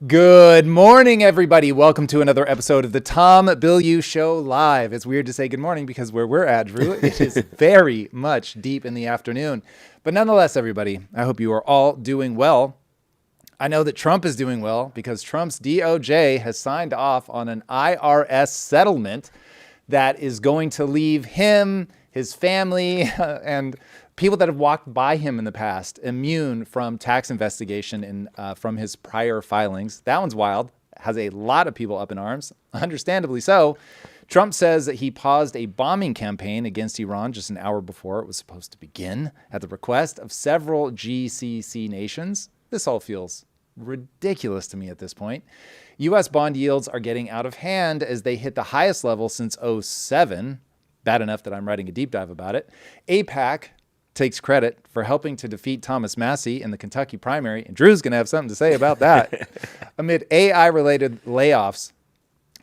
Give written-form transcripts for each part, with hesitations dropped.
Good morning, everybody. Welcome to another episode of the Tom Bilyeu Show live. It's weird to say good morning because where we're at, Drew, it is very much deep in the afternoon. But nonetheless, everybody, I hope you are all doing well. I know that Trump is doing well because Trump's DOJ has signed off on an IRS settlement that is going to leave him, his family, and people that have walked by him in the past immune from tax investigation from his prior filings. That one's wild. Has a lot of people up in arms, understandably so. Trump says that he paused a bombing campaign against Iran just an hour before it was supposed to begin at the request of several GCC nations. This all feels ridiculous to me at this point. U.S. bond yields are getting out of hand as they hit the highest level since '07. Bad enough that I'm writing a deep dive about it. AIPAC takes credit for helping to defeat Thomas Massie in the Kentucky primary, and Drew's going to have something to say about that. Amid AI-related layoffs,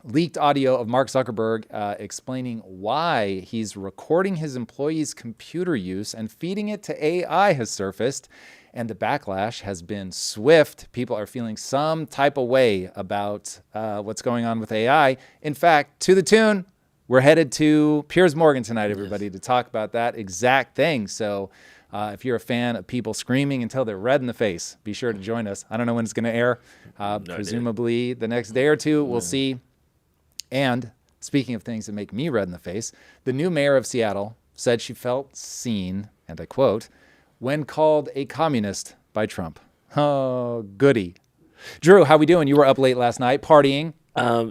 leaked audio of Mark Zuckerberg explaining why he's recording his employees' computer use and feeding it to AI has surfaced, and the backlash has been swift. People are feeling some type of way about what's going on with AI. In fact, to the tune, we're headed to Piers Morgan tonight, everybody, to talk about that exact thing. So if you're a fan of people screaming until they're red in the face, be sure to join us. I don't know when it's going to air. Presumably the next day or two, we'll see. And speaking of things that make me red in the face, the new mayor of Seattle said she felt seen, and I quote, when called a communist by Trump. Oh, goody. Drew, how we doing? You were up late last night partying.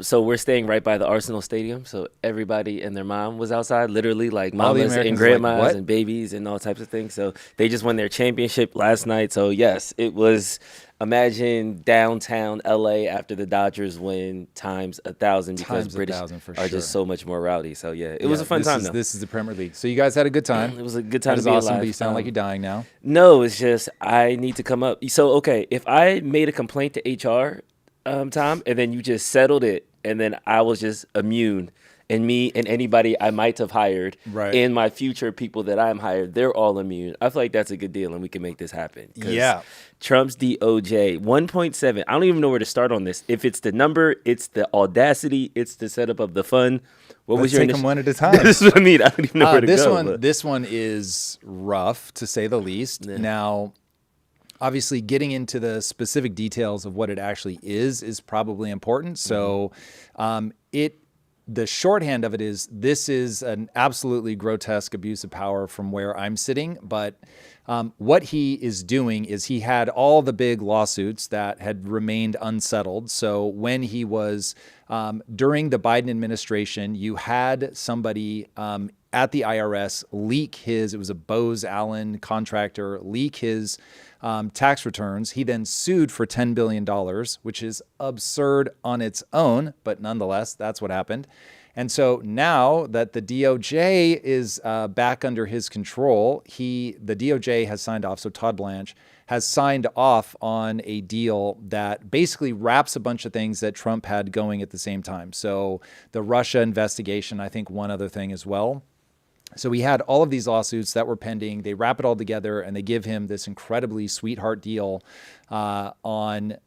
So we're staying right by the Arsenal Stadium. So everybody and their mom was outside, literally like mamas and grandmas and babies and all types of things. So they just won their championship last night. So yes, it was, imagine downtown LA after the Dodgers win times 1,000 because British are just so much more rowdy. So yeah, it was a fun time though. This is the Premier League. So you guys had a good time. It was a good time to be awesome, alive. But you sound like you're dying now. No, it's just I need to come up. So okay, if I made a complaint to HR, Tom, and then you just settled it, and then I was just immune, and me and anybody I might have hired, and my future people that I'm hired, they're all immune. I feel like that's a good deal, and we can make this happen. Yeah. Trump's DOJ, 1.7. I don't even know where to start on this. If it's the number, it's the audacity, it's the setup of the fun. Let's take them one at a time. This is what I mean. I don't even know where to go. This one is rough, to say the least. Yeah. Now, obviously, getting into the specific details of what it actually is probably important. So the shorthand of it is this is an absolutely grotesque abuse of power from where I'm sitting. But what he is doing is he had all the big lawsuits that had remained unsettled. So when he was during the Biden administration, you had somebody at the IRS leak it was a Bose Allen contractor, leak his tax returns. He then sued for $10 billion, which is absurd on its own, but nonetheless, that's what happened. And so now that the DOJ is back under his control, the DOJ has signed off, so Todd Blanche has signed off on a deal that basically wraps a bunch of things that Trump had going at the same time. So the Russia investigation, I think one other thing as well. So we had all of these lawsuits that were pending. They wrap it all together and they give him this incredibly sweetheart deal on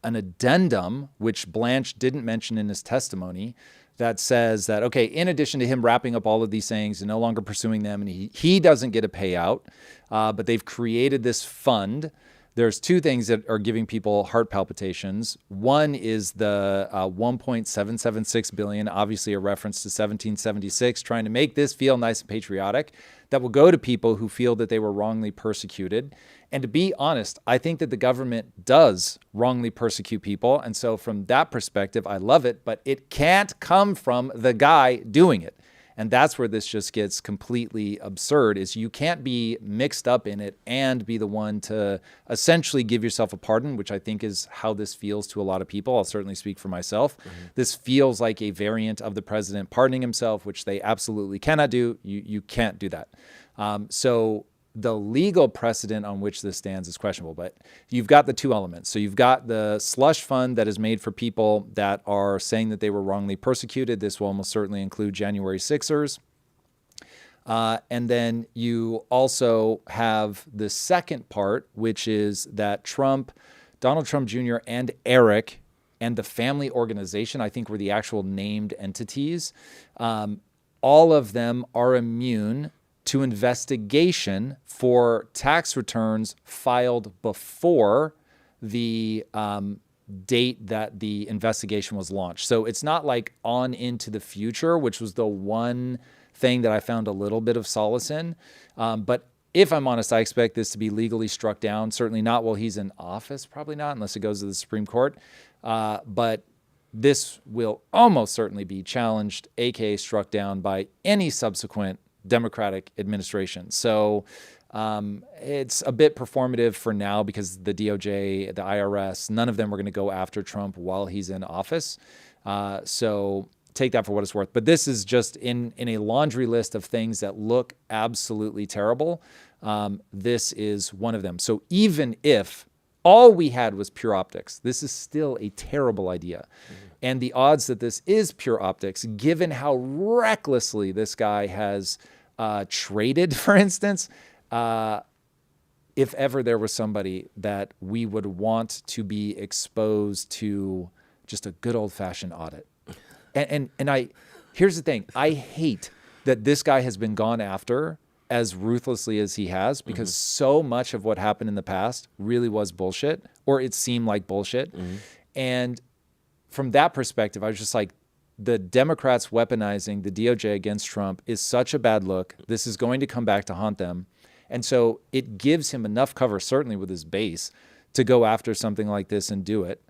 an addendum, which Blanche didn't mention in his testimony, that says that, okay, in addition to him wrapping up all of these things and no longer pursuing them, and he doesn't get a payout, but they've created this fund. There's two things that are giving people heart palpitations. One is the $1.776 billion, obviously a reference to 1776, trying to make this feel nice and patriotic, that will go to people who feel that they were wrongly persecuted. And to be honest, I think that the government does wrongly persecute people. And so from that perspective, I love it, but it can't come from the guy doing it. And that's where this just gets completely absurd, is you can't be mixed up in it and be the one to essentially give yourself a pardon, which I think is how this feels to a lot of people. I'll certainly speak for myself. This feels like a variant of the president pardoning himself, which they absolutely cannot do. You can't do that. So the legal precedent on which this stands is questionable, but you've got the two elements. So you've got the slush fund that is made for people that are saying that they were wrongly persecuted. This will almost certainly include January 6ers. And then you also have the second part, which is that Trump Donald Trump Jr. and Eric and the family organization, I think were the actual named entities. All of them are immune to investigation for tax returns filed before the date that the investigation was launched. So it's not like on into the future, which was the one thing that I found a little bit of solace in. But if I'm honest, I expect this to be legally struck down. Certainly not while he's in office, probably not, unless it goes to the Supreme Court. But this will almost certainly be challenged, aka struck down by any subsequent Democratic administration. So it's a bit performative for now because the DOJ, the IRS, none of them are going to go after Trump while he's in office. So take that for what it's worth. But this is just in a laundry list of things that look absolutely terrible. This is one of them. So even if all we had was pure optics, this is still a terrible idea. And the odds that this is pure optics, given how recklessly this guy has traded, for instance, if ever there was somebody that we would want to be exposed to just a good old-fashioned audit. And here's the thing. I hate that this guy has been gone after as ruthlessly as he has, because so much of what happened in the past really was bullshit, or it seemed like bullshit. And from that perspective, I was just like, the Democrats weaponizing the DOJ against Trump is such a bad look. This is going to come back to haunt them. And so it gives him enough cover, certainly with his base, to go after something like this and do it.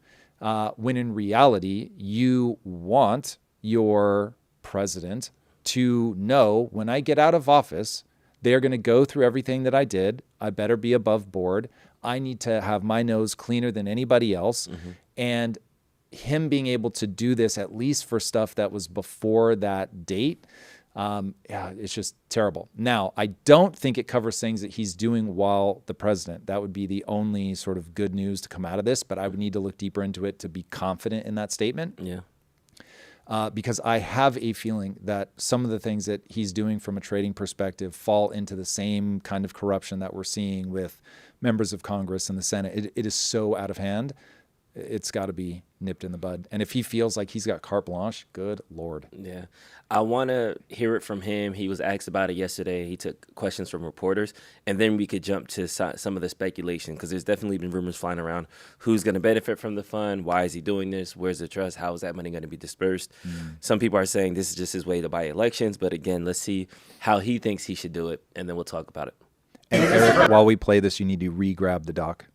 When in reality, you want your president to know, when I get out of office, they're going to go through everything that I did. I better be above board. I need to have my nose cleaner than anybody else. And him being able to do this, at least for stuff that was before that date, it's just terrible. Now, I don't think it covers things that he's doing while the president. That would be the only sort of good news to come out of this, but I would need to look deeper into it to be confident in that statement. Because I have a feeling that some of the things that he's doing from a trading perspective fall into the same kind of corruption that we're seeing with members of Congress and the Senate. It is so out of hand. It's got to be nipped in the bud. And if he feels like he's got carte blanche, good Lord. Yeah. I want to hear it from him. He was asked about it yesterday. He took questions from reporters, and then we could jump to some of the speculation, because there's definitely been rumors flying around. Who's going to benefit from the fund? Why is he doing this? Where's the trust? How is that money going to be dispersed? Some people are saying this is just his way to buy elections. But again, let's see how he thinks he should do it, and then we'll talk about it. And Eric, while we play this, you need to re-grab the doc.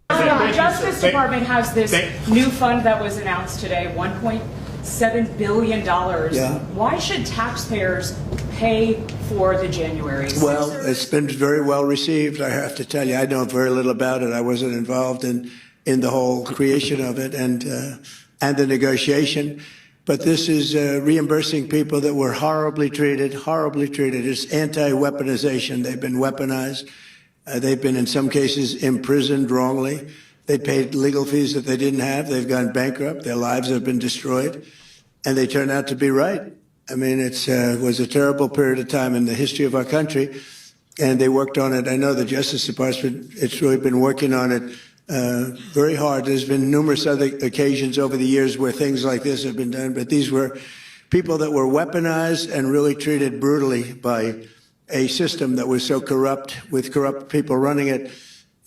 The Justice Department has this new fund that was announced today, $1.7 billion. Yeah. Why should taxpayers pay for the January? Well, it's been very well received, I have to tell you. I know very little about it. I wasn't involved in the whole creation of it and the negotiation. But this is reimbursing people that were horribly treated. It's anti-weaponization. They've been weaponized. They've been, in some cases, imprisoned wrongly. They paid legal fees that they didn't have. They've gone bankrupt. Their lives have been destroyed. And they turn out to be right. I mean, it was a terrible period of time in the history of our country. And they worked on it. I know the Justice Department, it's really been working on it very hard. There's been numerous other occasions over the years where things like this have been done. But these were people that were weaponized and really treated brutally by a system that was so corrupt, with corrupt people running it,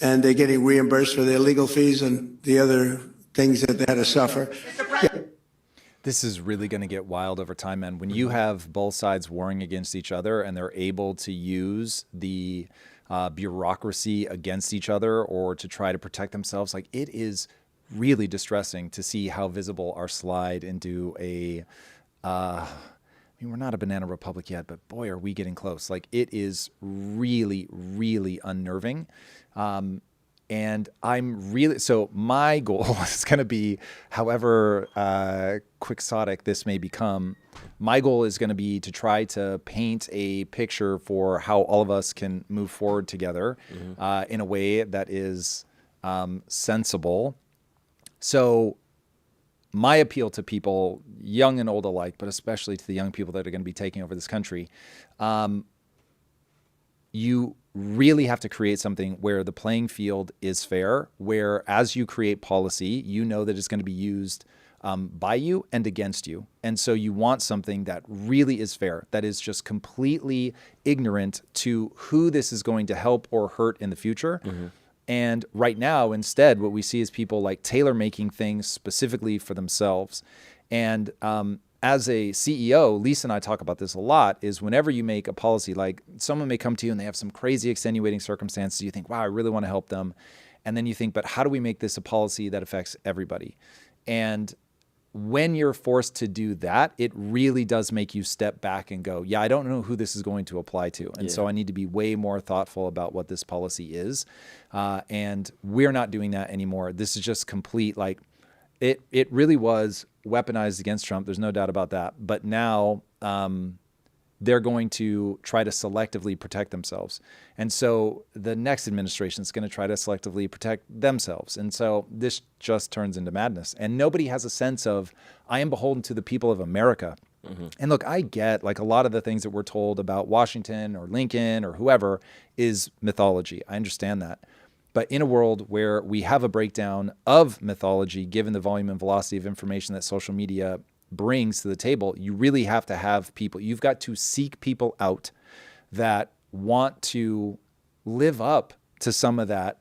and they're getting reimbursed for their legal fees and the other things that they had to suffer. This is really going to get wild over time, man. When you have both sides warring against each other and they're able to use the bureaucracy against each other or to try to protect themselves, like, it is really distressing to see how visible our slide into a I mean, we're not a banana republic yet, but boy, are we getting close. Like, it is really, really unnerving. And I'm really, so my goal is going to be, however quixotic this may become, my goal is going to be to try to paint a picture for how all of us can move forward together in a way that is sensible. So my appeal to people, young and old alike, but especially to the young people that are going to be taking over this country, you really have to create something where the playing field is fair, where as you create policy, you know that it's going to be used by you and against you. And so you want something that really is fair, that is just completely ignorant to who this is going to help or hurt in the future. And right now, instead, what we see is people like tailor-making things specifically for themselves. And as a CEO, Lisa and I talk about this a lot, is whenever you make a policy, like someone may come to you and they have some crazy extenuating circumstances, you think, wow, I really want to help them. And then you think, but how do we make this a policy that affects everybody? And when you're forced to do that, it really does make you step back and go, yeah, I don't know who this is going to apply to. And so I need to be way more thoughtful about what this policy is. And we're not doing that anymore. This is just complete, like, it really was weaponized against Trump. There's no doubt about that. But now they're going to try to selectively protect themselves. And so the next administration is going to try to selectively protect themselves. And so this just turns into madness. And nobody has a sense of, I am beholden to the people of America. And look, I get like a lot of the things that we're told about Washington or Lincoln or whoever is mythology. I understand that. But in a world where we have a breakdown of mythology, given the volume and velocity of information that social media brings to the table, you really have to have people. You've got to seek people out that want to live up to some of that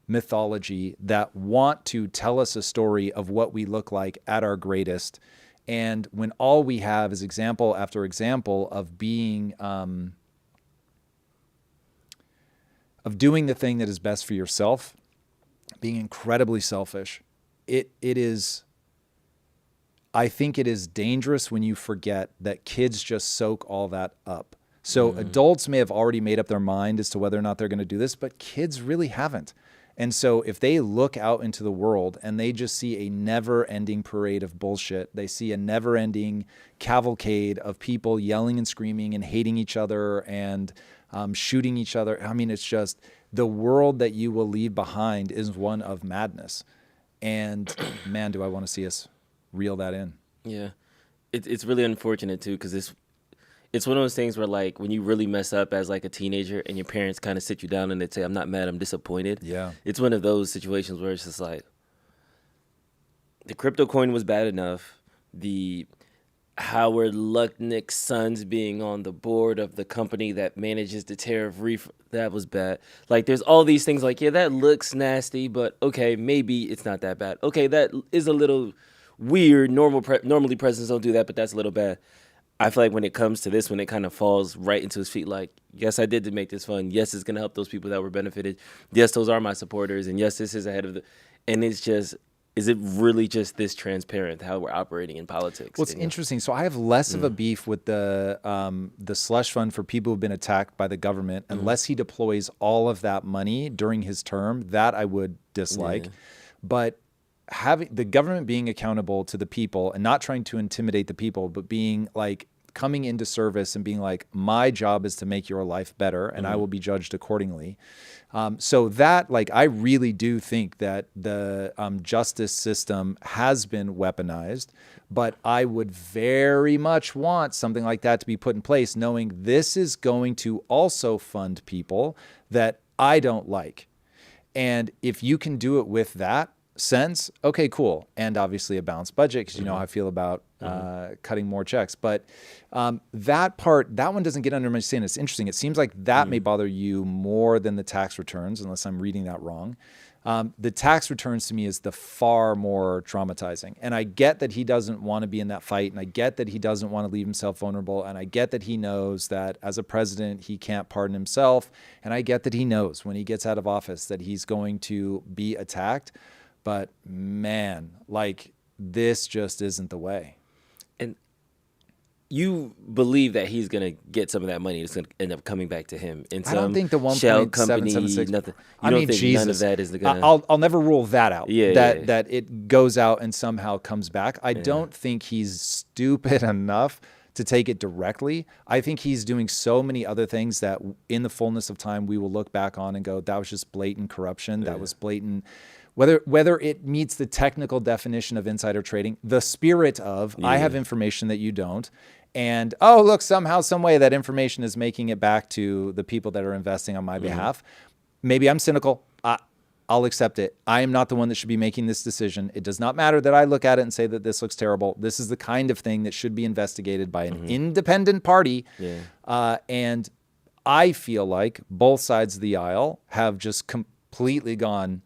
mythology, that want to tell us a story of what we look like at our greatest. And when all we have is example after example of being, of doing the thing that is best for yourself, being incredibly selfish, I think it is dangerous when you forget that kids just soak all that up. So adults may have already made up their mind as to whether or not they're going to do this, but kids really haven't. And so if they look out into the world and they just see a never-ending parade of bullshit, they see a never-ending cavalcade of people yelling and screaming and hating each other and shooting each other. I mean, it's just the world that you will leave behind is one of madness. And man, do I want to see us reel that in. Yeah. It's really unfortunate too, because it's one of those things where, like, when you really mess up as like a teenager and your parents kind of sit you down and they say, I'm not mad, I'm disappointed. Yeah. It's one of those situations where it's just like, the crypto coin was bad enough. The Howard Lutnick's sons being on the board of the company that manages the tariff that was bad. Like, there's all these things like, yeah, that looks nasty, but okay, maybe it's not that bad. Okay, that is a little weird. Normally presidents don't do that, but that's a little bad. I feel like when it comes to this, when it kind of falls right into his feet, like, yes, I did to make this fun. Yes, it's going to help those people that were benefited. Yes, those are my supporters. And yes, this is ahead of and it's just, is it really just this transparent how we're operating in politics? Well, it's interesting. So I have less of a beef with the slush fund for people who've been attacked by the government, unless he deploys all of that money during his term. That I would dislike. But having the government being accountable to the people and not trying to intimidate the people, but being like coming into service and being like, my job is to make your life better and I will be judged accordingly. So that, like, I really do think that the justice system has been weaponized, but I would very much want something like that to be put in place, knowing this is going to also fund people that I don't like. And if you can do it with that sense, okay, cool. And obviously a balanced budget, because you know how I feel about cutting more checks. But that part, that one doesn't get under my skin. It's interesting. It seems like that may bother you more than the tax returns, unless I'm reading that wrong. The tax returns to me is the far more traumatizing. And I get that he doesn't want to be in that fight. And I get that he doesn't want to leave himself vulnerable. And I get that he knows that as a president, he can't pardon himself. And I get that he knows when he gets out of office that he's going to be attacked. But man, like, this just isn't the way. And you believe that he's going to get some of that money. It's going to end up coming back to him in some I don't think the shell company, 1.776. nothing. I don't mean, think Jesus. none of that is going to... I'll never rule that out. Yeah. That it goes out and somehow comes back. I don't think he's stupid enough to take it directly. I think he's doing so many other things that in the fullness of time, we will look back on and go, that was just blatant corruption. That was blatant whether it meets the technical definition of insider trading, the spirit of I have information that you don't, and oh look, somehow, some way that information is making it back to the people that are investing on my behalf. Maybe I'm cynical. I'll accept it. I am not the one that should be making this decision. It does not matter that I look at it and say that this looks terrible. This is the kind of thing that should be investigated by an independent party. And I feel like both sides of the aisle have just completely gone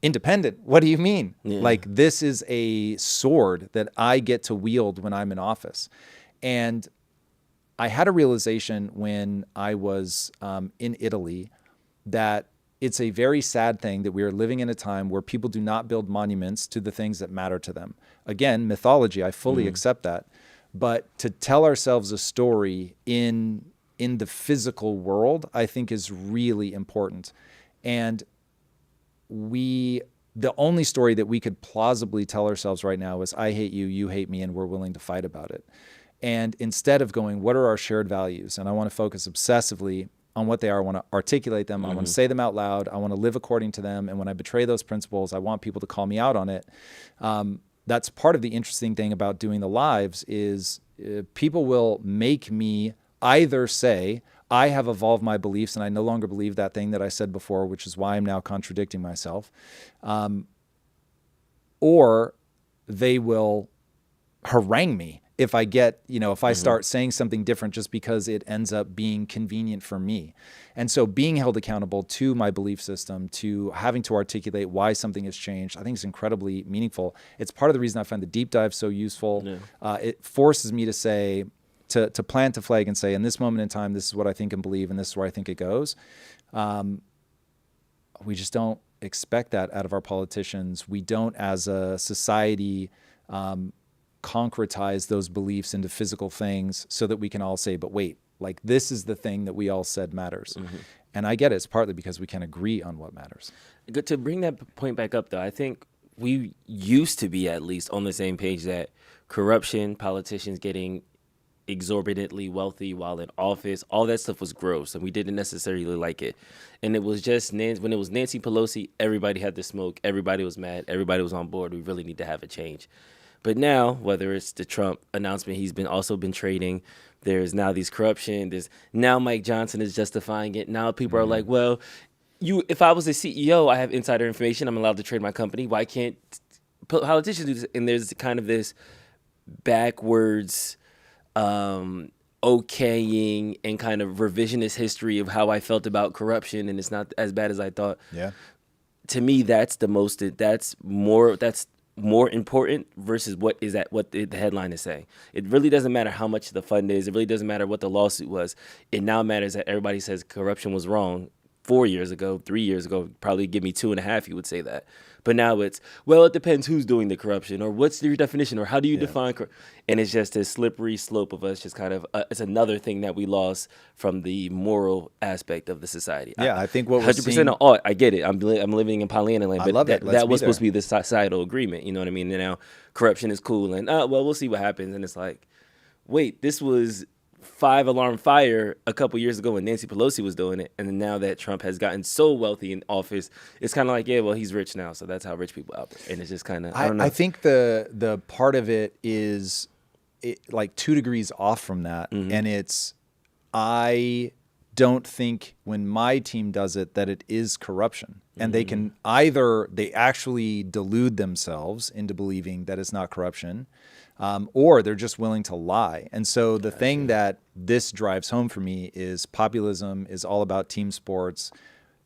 independent. What do you mean? Like, this is a sword that I get to wield when I'm in office. And I had a realization when I was in Italy that it's a very sad thing that we are living in a time where people do not build monuments to the things that matter to them. Again, mythology, I fully accept that. But to tell ourselves a story in the physical world, I think is really important. And the only story that we could plausibly tell ourselves right now is I hate you, you hate me, and we're willing to fight about it. And instead of going, what are our shared values? And I want to focus obsessively on what they are. I want to articulate them. I want to say them out loud. I want to live according to them. And when I betray those principles, I want people to call me out on it. That's part of the interesting thing about doing the lives is people will make me either say, I have evolved my beliefs and I no longer believe that thing that I said before, which is why I'm now contradicting myself. Or they will harangue me if I get, if I start saying something different just because it ends up being convenient for me. And so being held accountable to my belief system, to having to articulate why something has changed, I think is incredibly meaningful. It's part of the reason I find the deep dive so useful. It forces me to say, to plant a flag and say, in this moment in time, this is what I think and believe, and this is where I think it goes. We just don't expect that out of our politicians. We don't, as a society, concretize those beliefs into physical things so that we can all say, but wait, like this is the thing that we all said matters. And I get it. It's partly because we can agree on what matters. Good to bring that point back up, though. I think we used to be at least on the same page that corruption, politicians getting exorbitantly wealthy while in office, all that stuff was gross and we didn't necessarily like it. And it was just when it was Nancy Pelosi, everybody had the smoke, everybody was mad, everybody was on board. We really need to have a change. But now, whether it's the Trump announcement, he's also been trading. There's now these corruption. There's now Mike Johnson is justifying it. Now people are like, well, if I was a CEO, I have insider information. I'm allowed to trade my company. Why can't politicians do this? And there's kind of this backwards okaying and kind of revisionist history of how I felt about corruption, and it's not as bad as I thought. To me, that's more important versus what the headline is saying. It really doesn't matter how much the fund is. It really doesn't matter what the lawsuit was. It now matters that everybody says corruption was wrong 4 years ago, 3 years ago. Probably give me 2.5, you would say that. But now it's, well, it depends who's doing the corruption, or what's your definition, or how do you define and it's just a slippery slope of us just kind of, it's another thing that we lost from the moral aspect of the society. I think what we're 100% I get it. I'm living in Pollyanna land, but I love that was supposed to be the societal agreement. You know what I mean? And now corruption is cool, and well, we'll see what happens. And it's like, wait, this was 5-alarm fire a couple years ago when Nancy Pelosi was doing it, and then now that Trump has gotten so wealthy in office, it's kind of like, yeah, well, he's rich now, so that's how rich people operate. And it's just kind of, I don't know. I think the part of it is like 2 degrees off from that, and it's, I don't think when my team does it that it is corruption, and they can they actually delude themselves into believing that it's not corruption, or they're just willing to lie. And so the thing that this drives home for me is populism is all about team sports.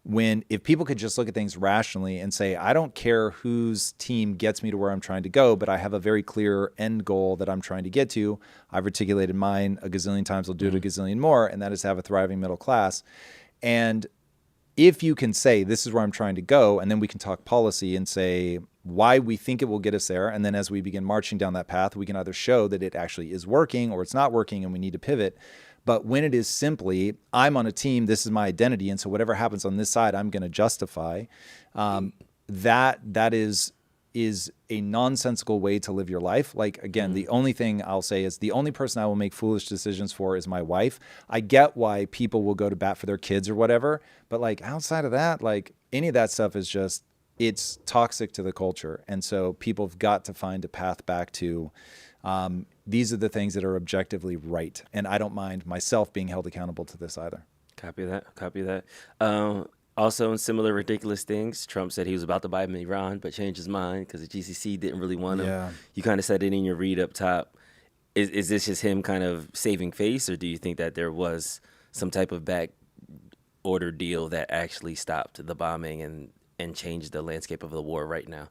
If people could just look at things rationally and say, I don't care whose team gets me to where I'm trying to go, but I have a very clear end goal that I'm trying to get to. I've articulated mine a gazillion times, I'll do it a gazillion more, and that is to have a thriving middle class. And if you can say, this is where I'm trying to go, and then we can talk policy and say why we think it will get us there. And then as we begin marching down that path, we can either show that it actually is working or it's not working and we need to pivot. But when it is simply, I'm on a team, this is my identity, and so whatever happens on this side, I'm going to justify, that is a nonsensical way to live your life. Like, again, the only thing I'll say is the only person I will make foolish decisions for is my wife. I get why people will go to bat for their kids or whatever, but like outside of that, like any of that stuff is just it's toxic to the culture. And so people have got to find a path back to these are the things that are objectively right. And I don't mind myself being held accountable to this either. Copy that. Also, in similar ridiculous things, Trump said he was about to buy him Iran, but changed his mind because the GCC didn't really want him. Yeah. You kind of said it in your read up top. Is this just him kind of saving face, or do you think that there was some type of back order deal that actually stopped the bombing and changed the landscape of the war right now?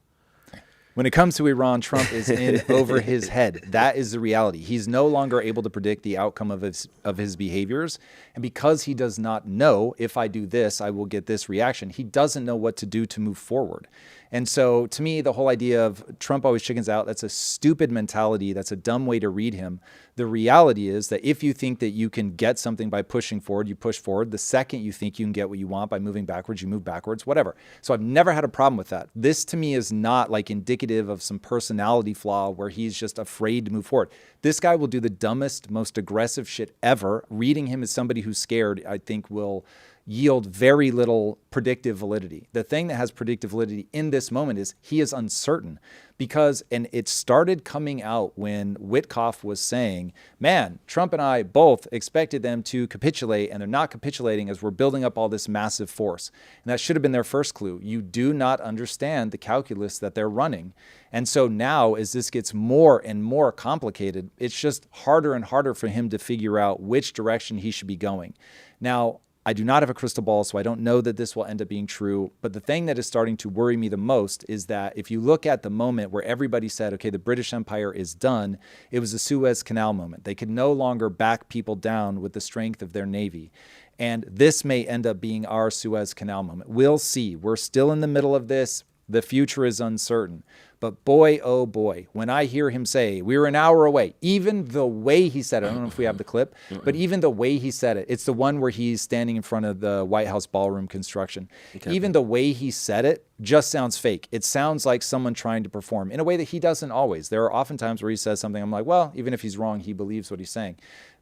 When it comes to Iran, Trump is in over his head. That is the reality. He's no longer able to predict the outcome of his behaviors. And because he does not know, if I do this, I will get this reaction, he doesn't know what to do to move forward. And so to me, the whole idea of Trump always chickens out, that's a stupid mentality. That's a dumb way to read him. The reality is that if you think that you can get something by pushing forward, you push forward. The second you think you can get what you want by moving backwards, you move backwards, whatever. So I've never had a problem with that. This to me is not like indicative of some personality flaw where he's just afraid to move forward. This guy will do the dumbest, most aggressive shit ever. Reading him as somebody who's scared, I think will yield very little predictive validity. The thing that has predictive validity in this moment is he is uncertain because, and it started coming out when Witkoff was saying, man, Trump and I both expected them to capitulate and they're not capitulating as we're building up all this massive force. And that should have been their first clue. You do not understand the calculus that they're running. And so now as this gets more and more complicated, it's just harder and harder for him to figure out which direction he should be going. Now, I do not have a crystal ball, so I don't know that this will end up being true. But the thing that is starting to worry me the most is that if you look at the moment where everybody said, okay, the British Empire is done, it was the Suez Canal moment. They could no longer back people down with the strength of their navy. And this may end up being our Suez Canal moment. We'll see. We're still in the middle of this. The future is uncertain. But boy, oh boy, when I hear him say, we were an hour away, even the way he said it, I don't know if we have the clip, but even the way he said it, it's the one where he's standing in front of the White House ballroom construction. Okay. Even the way he said it just sounds fake. It sounds like someone trying to perform in a way that he doesn't always. There are often times where he says something, I'm like, well, even if he's wrong, he believes what he's saying.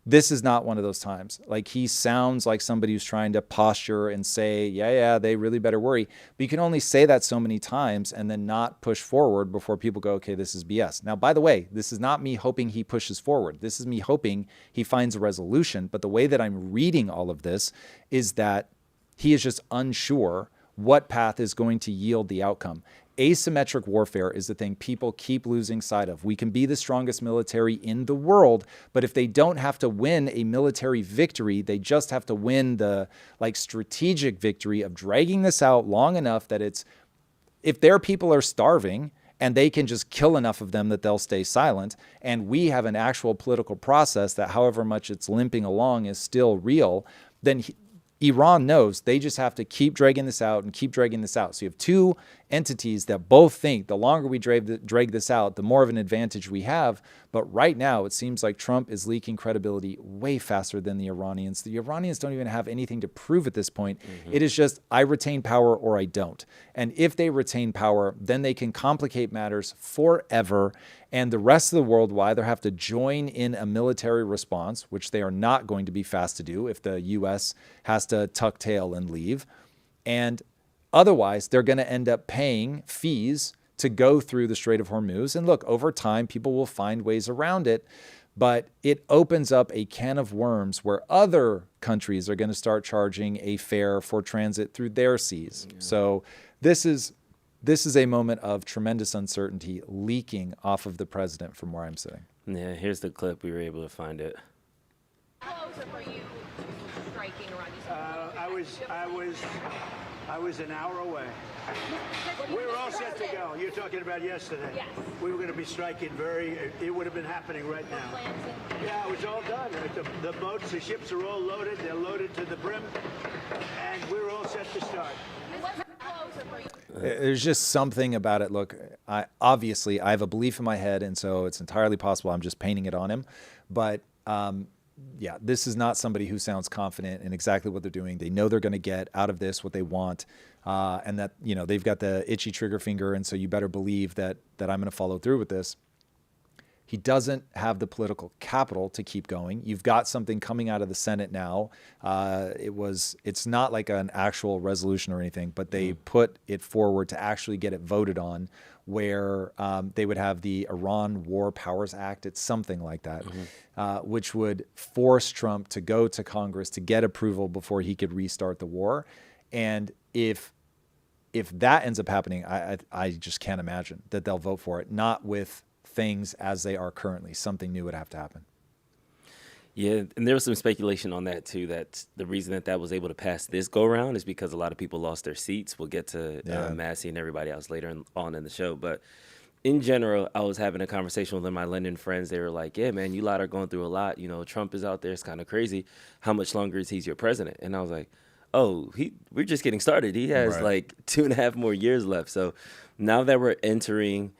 This is not one of those times. Like he sounds like somebody who's trying to posture and say, yeah, they really better worry. But you can only say that so many times and then not push forward before people go, okay, this is BS. Now, by the way, this is not me hoping he pushes forward. This is me hoping he finds a resolution. But the way that I'm reading all of this is that he is just unsure what path is going to yield the outcome. Asymmetric warfare is the thing people keep losing sight of. We can be the strongest military in the world, but if they don't have to win a military victory, they just have to win the strategic victory of dragging this out long enough that if their people are starving and they can just kill enough of them that they'll stay silent, and we have an actual political process that however much it's limping along is still real, then Iran knows they just have to keep dragging this out and keep dragging this out. So you have two entities that both think the longer we drag this out, the more of an advantage we have. But right now, it seems like Trump is leaking credibility way faster than the Iranians. The Iranians don't even have anything to prove at this point. Mm-hmm. It is just, I retain power or I don't. And if they retain power, then they can complicate matters forever. And the rest of the world will either have to join in a military response, which they are not going to be fast to do if the U.S. has to tuck tail and leave. And otherwise, they're going to end up paying fees to go through the Strait of Hormuz. And look, over time, people will find ways around it. But it opens up a can of worms where other countries are going to start charging a fare for transit through their seas. Yeah. So this is a moment of tremendous uncertainty leaking off of the president from where I'm sitting. Yeah, here's the clip. We were able to find it. How close were you striking around? I was an hour away. We were all set to go. You're talking about yesterday. Yes. We were going to be striking it would have been happening right now. Yeah, it was all done. The boats, the ships are all loaded. They're loaded to the brim. And we were all set to start. There's just something about it. Look, I have a belief in my head, and so it's entirely possible I'm just painting it on him. But yeah, this is not somebody who sounds confident in exactly what they're doing. They know they're going to get out of this what they want, and that they've got the itchy trigger finger, and so you better believe that I'm going to follow through with this. He doesn't have the political capital to keep going. You've got something coming out of the Senate now. It's not like an actual resolution or anything, but they put it forward to actually get it voted on, where they would have the Iran War Powers Act. It's something like that, which would force Trump to go to Congress to get approval before he could restart the war. And if that ends up happening, I just can't imagine that they'll vote for it, not with things as they are currently. Something new would have to happen. Yeah, and there was some speculation on that too, that the reason that was able to pass this go round is because a lot of people lost their seats. We'll get to Massey and everybody else later on in the show. But in general, I was having a conversation with my London friends. They were like, yeah, man, you lot are going through a lot. You know, Trump is out there. It's kind of crazy. How much longer is he your president? And I was like, oh, we're just getting started. He has like 2.5 more years left. So now that we're entering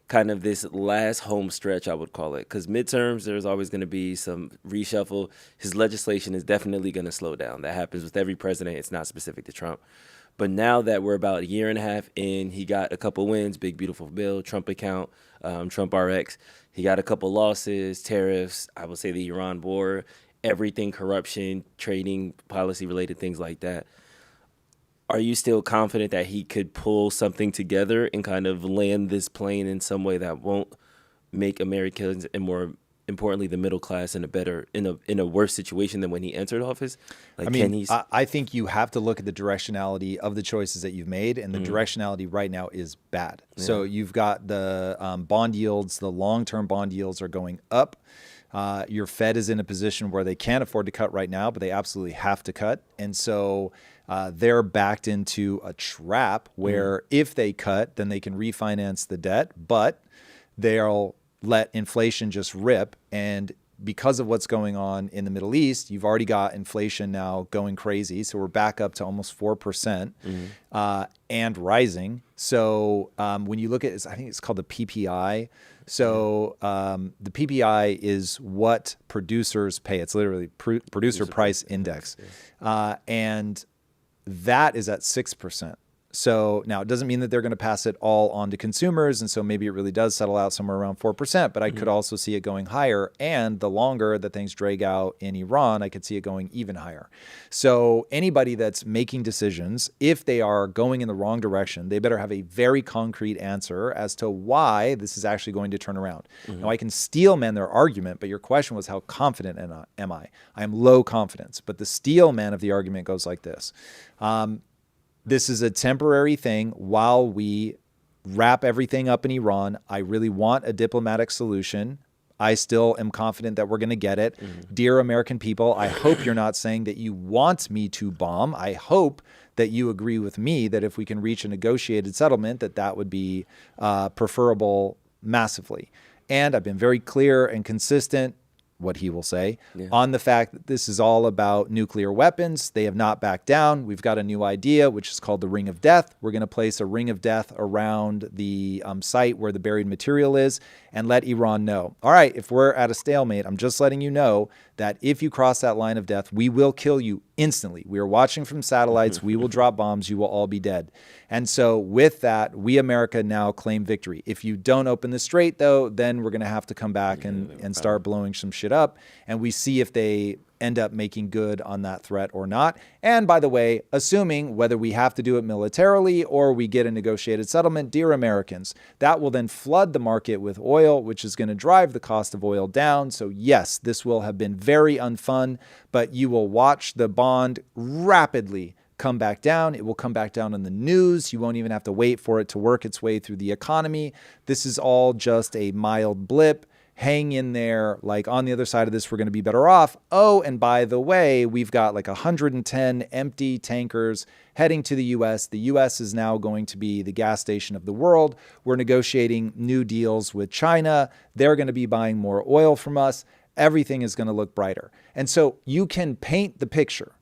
kind of this last home stretch, I would call it, because midterms, there's always going to be some reshuffle. His legislation is definitely going to slow down. That happens with every president. It's not specific to Trump. But now that we're about 1.5 years in, he got a couple wins, big, beautiful bill, Trump account, Trump RX. He got a couple losses, tariffs, I would say the Iran war, everything, corruption, trading, policy-related things like that. Are you still confident that he could pull something together and kind of land this plane in some way that won't make Americans, and more importantly, the middle class, in a worse situation than when he entered office? Like, I think you have to look at the directionality of the choices that you've made, and the directionality right now is bad. Yeah. So you've got the bond yields, the long-term bond yields are going up. Your Fed is in a position where they can't afford to cut right now, but they absolutely have to cut. And so they're backed into a trap where if they cut, then they can refinance the debt, but they'll let inflation just rip. And because of what's going on in the Middle East, you've already got inflation now going crazy. So we're back up to almost 4% and rising. So when you look at, I think it's called the PPI. So the PPI is what producers pay. It's literally producer price index. And that is at 6%. So now it doesn't mean that they're going to pass it all on to consumers. And so maybe it really does settle out somewhere around 4%, but I could also see it going higher. And the longer that things drag out in Iran, I could see it going even higher. So anybody that's making decisions, if they are going in the wrong direction, they better have a very concrete answer as to why this is actually going to turn around. Now, I can steel man their argument, but your question was, how confident am I? I am low confidence, but the steel man of the argument goes like this. This is a temporary thing while we wrap everything up in Iran. I really want a diplomatic solution. I still am confident that we're going to get it. Dear American people, I hope you're not saying that you want me to bomb. I hope that you agree with me that if we can reach a negotiated settlement, that would be preferable massively. And I've been very clear and consistent, what he will say, on the fact that this is all about nuclear weapons. They have not backed down. We've got a new idea, which is called the Ring of Death. We're going to place a Ring of Death around the site where the buried material is and let Iran know, all right, if we're at a stalemate, I'm just letting you know that if you cross that line of death, we will kill you instantly. We are watching from satellites. We will drop bombs. You will all be dead. And so with that, we, America, now claim victory. If you don't open the strait, though, then we're going to have to come back and start blowing some shit up. And we see if they end up making good on that threat or not. And by the way, assuming whether we have to do it militarily or we get a negotiated settlement, dear Americans, that will then flood the market with oil, which is going to drive the cost of oil down. So yes, this will have been very unfun, but you will watch the bond rapidly come back down. It will come back down in the news. You won't even have to wait for it to work its way through the economy. This is all just a mild blip. Hang in there. Like, on the other side of this, we're going to be better off. Oh, and by the way, we've got like 110 empty tankers heading to the U.S. The U.S. is now going to be the gas station of the world. We're negotiating new deals with China. They're going to be buying more oil from us. Everything is going to look brighter. And so you can paint the picture.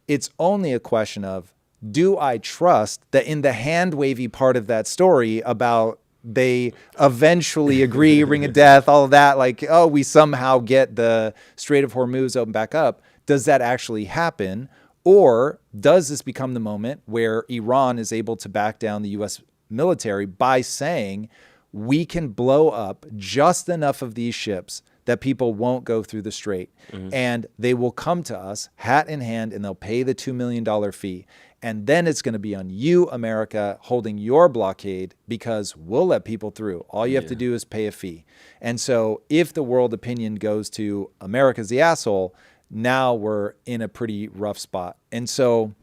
It's only a question of, do I trust that in the hand-wavy part of that story about they eventually agree, Ring of Death, all of that, like, oh, we somehow get the Strait of Hormuz open back up. Does that actually happen? Or does this become the moment where Iran is able to back down the U.S. military by saying, we can blow up just enough of these ships that people won't go through the strait. And they will come to us hat in hand and they'll pay the $2 million fee. And then it's going to be on you, America, holding your blockade, because we'll let people through. All you have to do is pay a fee. And so if the world opinion goes to America's the asshole, now we're in a pretty rough spot. And so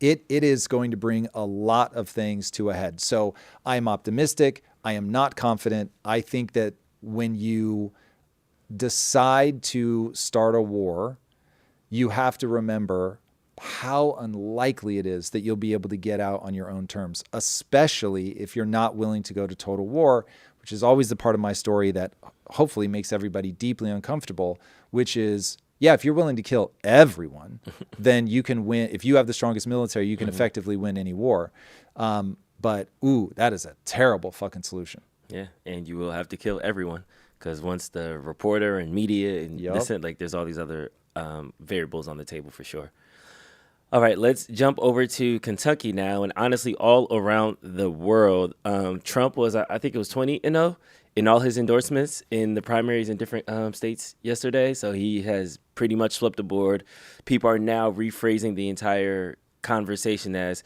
it is going to bring a lot of things to a head. So I'm optimistic. I am not confident. I think that when you decide to start a war, you have to remember how unlikely it is that you'll be able to get out on your own terms, especially if you're not willing to go to total war, which is always the part of my story that hopefully makes everybody deeply uncomfortable, which is, yeah, if you're willing to kill everyone, then you can win. If you have the strongest military, you can effectively win any war. But, that is a terrible fucking solution. Yeah, and you will have to kill everyone, because once the reporter and media and dissent, like there's all these other variables on the table for sure. All right, let's jump over to Kentucky now. And honestly, all around the world, Trump was, I think it was 20-0 in all his endorsements in the primaries in different states yesterday. So he has pretty much swept the board. People are now rephrasing the entire conversation as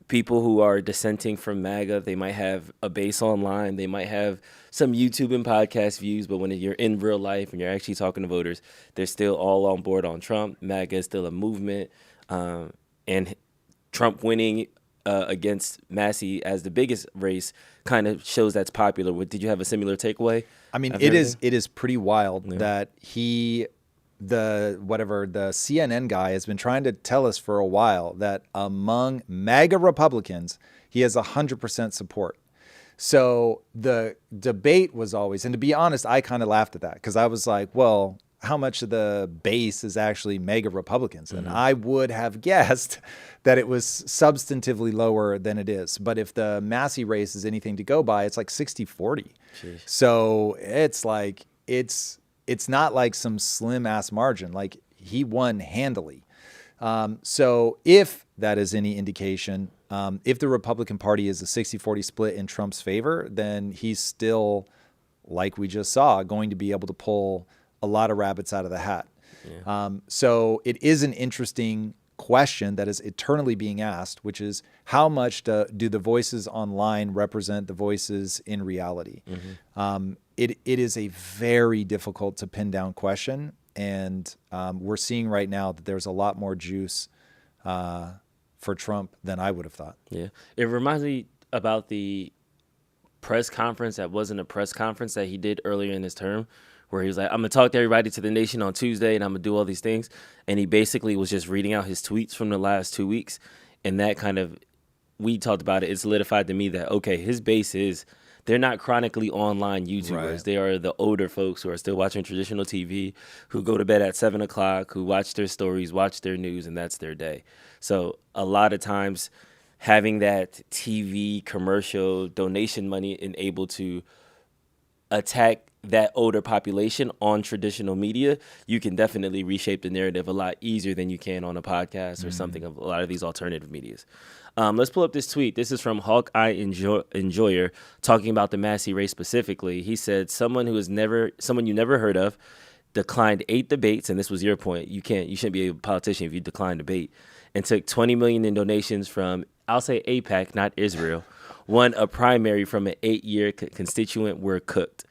people who are dissenting from MAGA. They might have a base online. They might have some YouTube and podcast views. But when you're in real life and you're actually talking to voters, they're still all on board on Trump. MAGA is still a movement. And Trump winning against Massey as the biggest race kind of shows that's popular. Did you have a similar takeaway? I mean, it is pretty wild that the CNN guy has been trying to tell us for a while that among MAGA Republicans, he has 100% support. So the debate was always, and to be honest, I kind of laughed at that because I was like, well, how much of the base is actually MAGA Republicans? And I would have guessed that it was substantively lower than it is. But if the Massey race is anything to go by, it's like 60-40. So it's like, it's not like some slim ass margin. Like he won handily. So if that is any indication, if the Republican Party is a 60-40 split in Trump's favor, then he's still, like we just saw, going to be able to pull a lot of rabbits out of the hat. So it is an interesting question that is eternally being asked, which is how much do the voices online represent the voices in reality? It is a very difficult to pin down question. And we're seeing right now that there's a lot more juice for Trump than I would have thought. Yeah. It reminds me about the press conference that wasn't a press conference that he did earlier in his term, where he was like, I'm going to talk to everybody, to the nation on Tuesday, and I'm going to do all these things. And he basically was just reading out his tweets from the last 2 weeks. And that kind of, we talked about it, it solidified to me that, okay, his base is, they're not chronically online YouTubers. Right. They are the older folks who are still watching traditional TV, who go to bed at 7 o'clock, who watch their stories, watch their news, and that's their day. So a lot of times having that TV commercial donation money and able to attack that older population on traditional media, you can definitely reshape the narrative a lot easier than you can on a podcast or something of a lot of these alternative medias. Let's pull up this tweet. This is from Hawkeye Enjoyer talking about the Massey race specifically. He said, someone you never heard of declined 8 debates, and this was your point. You shouldn't be a politician if you decline debate, and took $20 million in donations from, I'll say AIPAC, not Israel, won a primary from an 8-year constituent were cooked.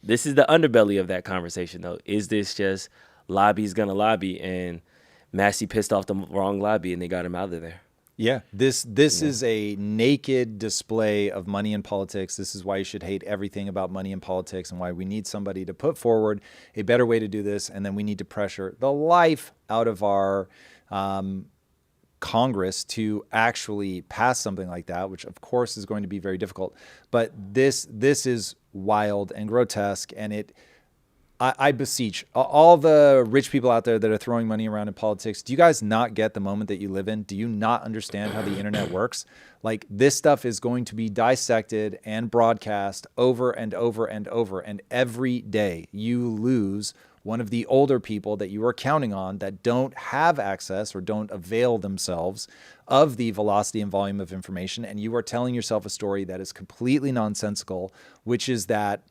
This is the underbelly of that conversation, though. Is this just lobby's gonna lobby, and Massey pissed off the wrong lobby and they got him out of there? Yeah, this is a naked display of money in politics. This is why you should hate everything about money in politics and why we need somebody to put forward a better way to do this. And then we need to pressure the life out of our Congress to actually pass something like that, which of course is going to be very difficult. But this is wild and grotesque, and I beseech all the rich people out there that are throwing money around in politics. Do you guys not get the moment that you live in? Do you not understand how the internet works? Like, this stuff is going to be dissected and broadcast over and over and over. And every day you lose one of the older people that you are counting on that don't have access or don't avail themselves of the velocity and volume of information. And you are telling yourself a story that is completely nonsensical, which is that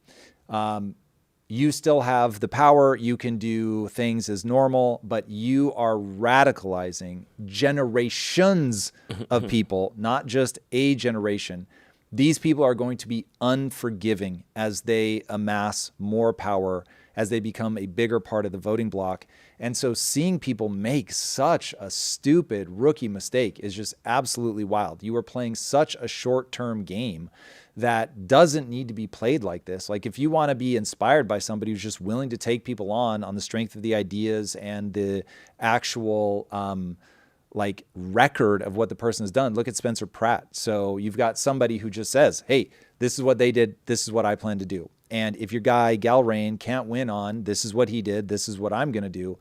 you still have the power, you can do things as normal, but you are radicalizing generations of people, not just a generation. These people are going to be unforgiving as they amass more power, as they become a bigger part of the voting bloc. And so seeing people make such a stupid rookie mistake is just absolutely wild. You are playing such a short-term game that doesn't need to be played like this. Like, if you want to be inspired by somebody who's just willing to take people on the strength of the ideas and the actual record of what the person has done, look at Spencer Pratt. So you've got somebody who just says, hey, this is what they did, this is what I plan to do. And if your guy Galrain can't win on this is what he did, this is what I'm going to do,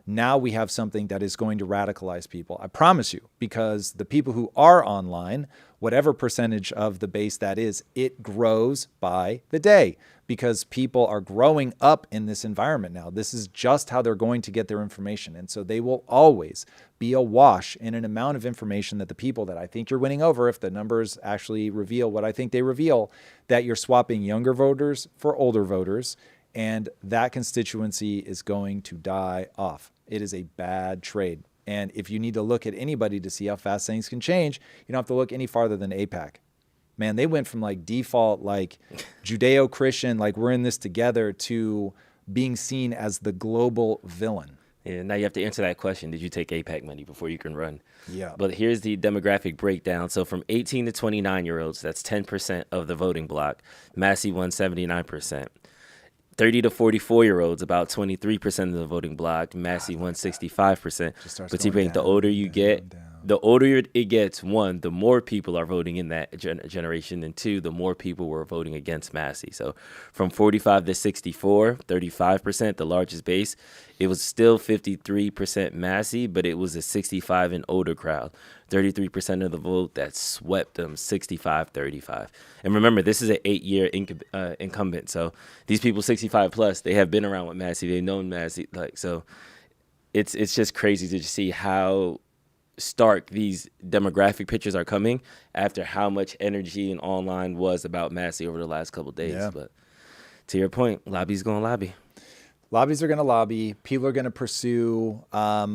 now we have something that is going to radicalize people. I promise you, because the people who are online, whatever percentage of the base that is, it grows by the day because people are growing up in this environment now. This is just how they're going to get their information. And so they will always be awash in an amount of information that the people that I think you're winning over, if the numbers actually reveal what I think they reveal, that you're swapping younger voters for older voters, and that constituency is going to die off. It is a bad trade. And if you need to look at anybody to see how fast things can change, you don't have to look any farther than AIPAC. Man, they went from default, Judeo-Christian, we're in this together, to being seen as the global villain. Yeah, now you have to answer that question. Did you take AIPAC money before you can run? Yeah. But here's the demographic breakdown. So from 18 to 29-year-olds, that's 10% of the voting bloc. Massey won 79%. 30 to 44-year-olds, about 23% of the voting bloc. Massey won 65%. But you think the older you get, the older it gets, one, the more people are voting in that generation, and two, the more people were voting against Massey. So from 45 to 64, 35%, the largest base, it was still 53% Massey, but it was a 65 and older crowd. 33% of the vote that swept them, 65-35. And remember, this is an 8-year incumbent. So these people 65 plus, they have been around with Massey. They've known Massey. So it's just crazy to see how stark these demographic pictures are coming after how much energy and online was about Massey over the last couple of days. Yeah. But to your point, lobby's going to lobby. Lobbies are going to lobby. People are going to pursue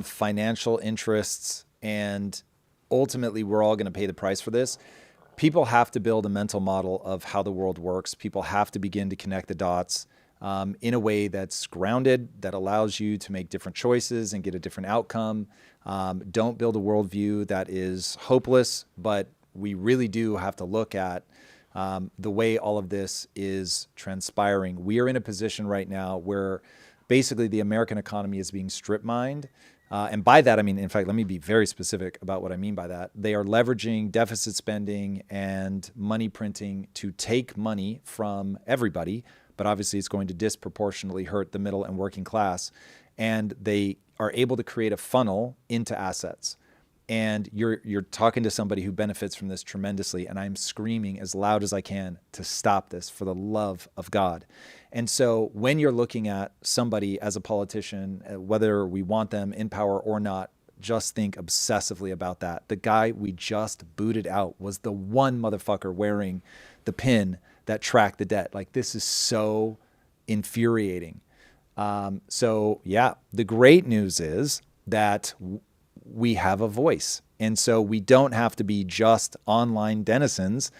financial interests, and ultimately we're all going to pay the price for this. People have to build a mental model of how the world works. People have to begin to connect the dots in a way that's grounded, that allows you to make different choices and get a different outcome. Don't build a worldview that is hopeless, but we really do have to look at the way all of this is transpiring. We are in a position right now where basically the American economy is being strip mined. And by that, I mean, in fact, let me be very specific about what I mean by that. They are leveraging deficit spending and money printing to take money from everybody, but obviously it's going to disproportionately hurt the middle and working class. And they are able to create a funnel into assets. And you're talking to somebody who benefits from this tremendously, and I'm screaming as loud as I can to stop this for the love of God. And so when you're looking at somebody as a politician, whether we want them in power or not, just think obsessively about that. The guy we just booted out was the one motherfucker wearing the pin that tracked the debt. This is so infuriating. So yeah, the great news is that we have a voice. And so we don't have to be just online denizens.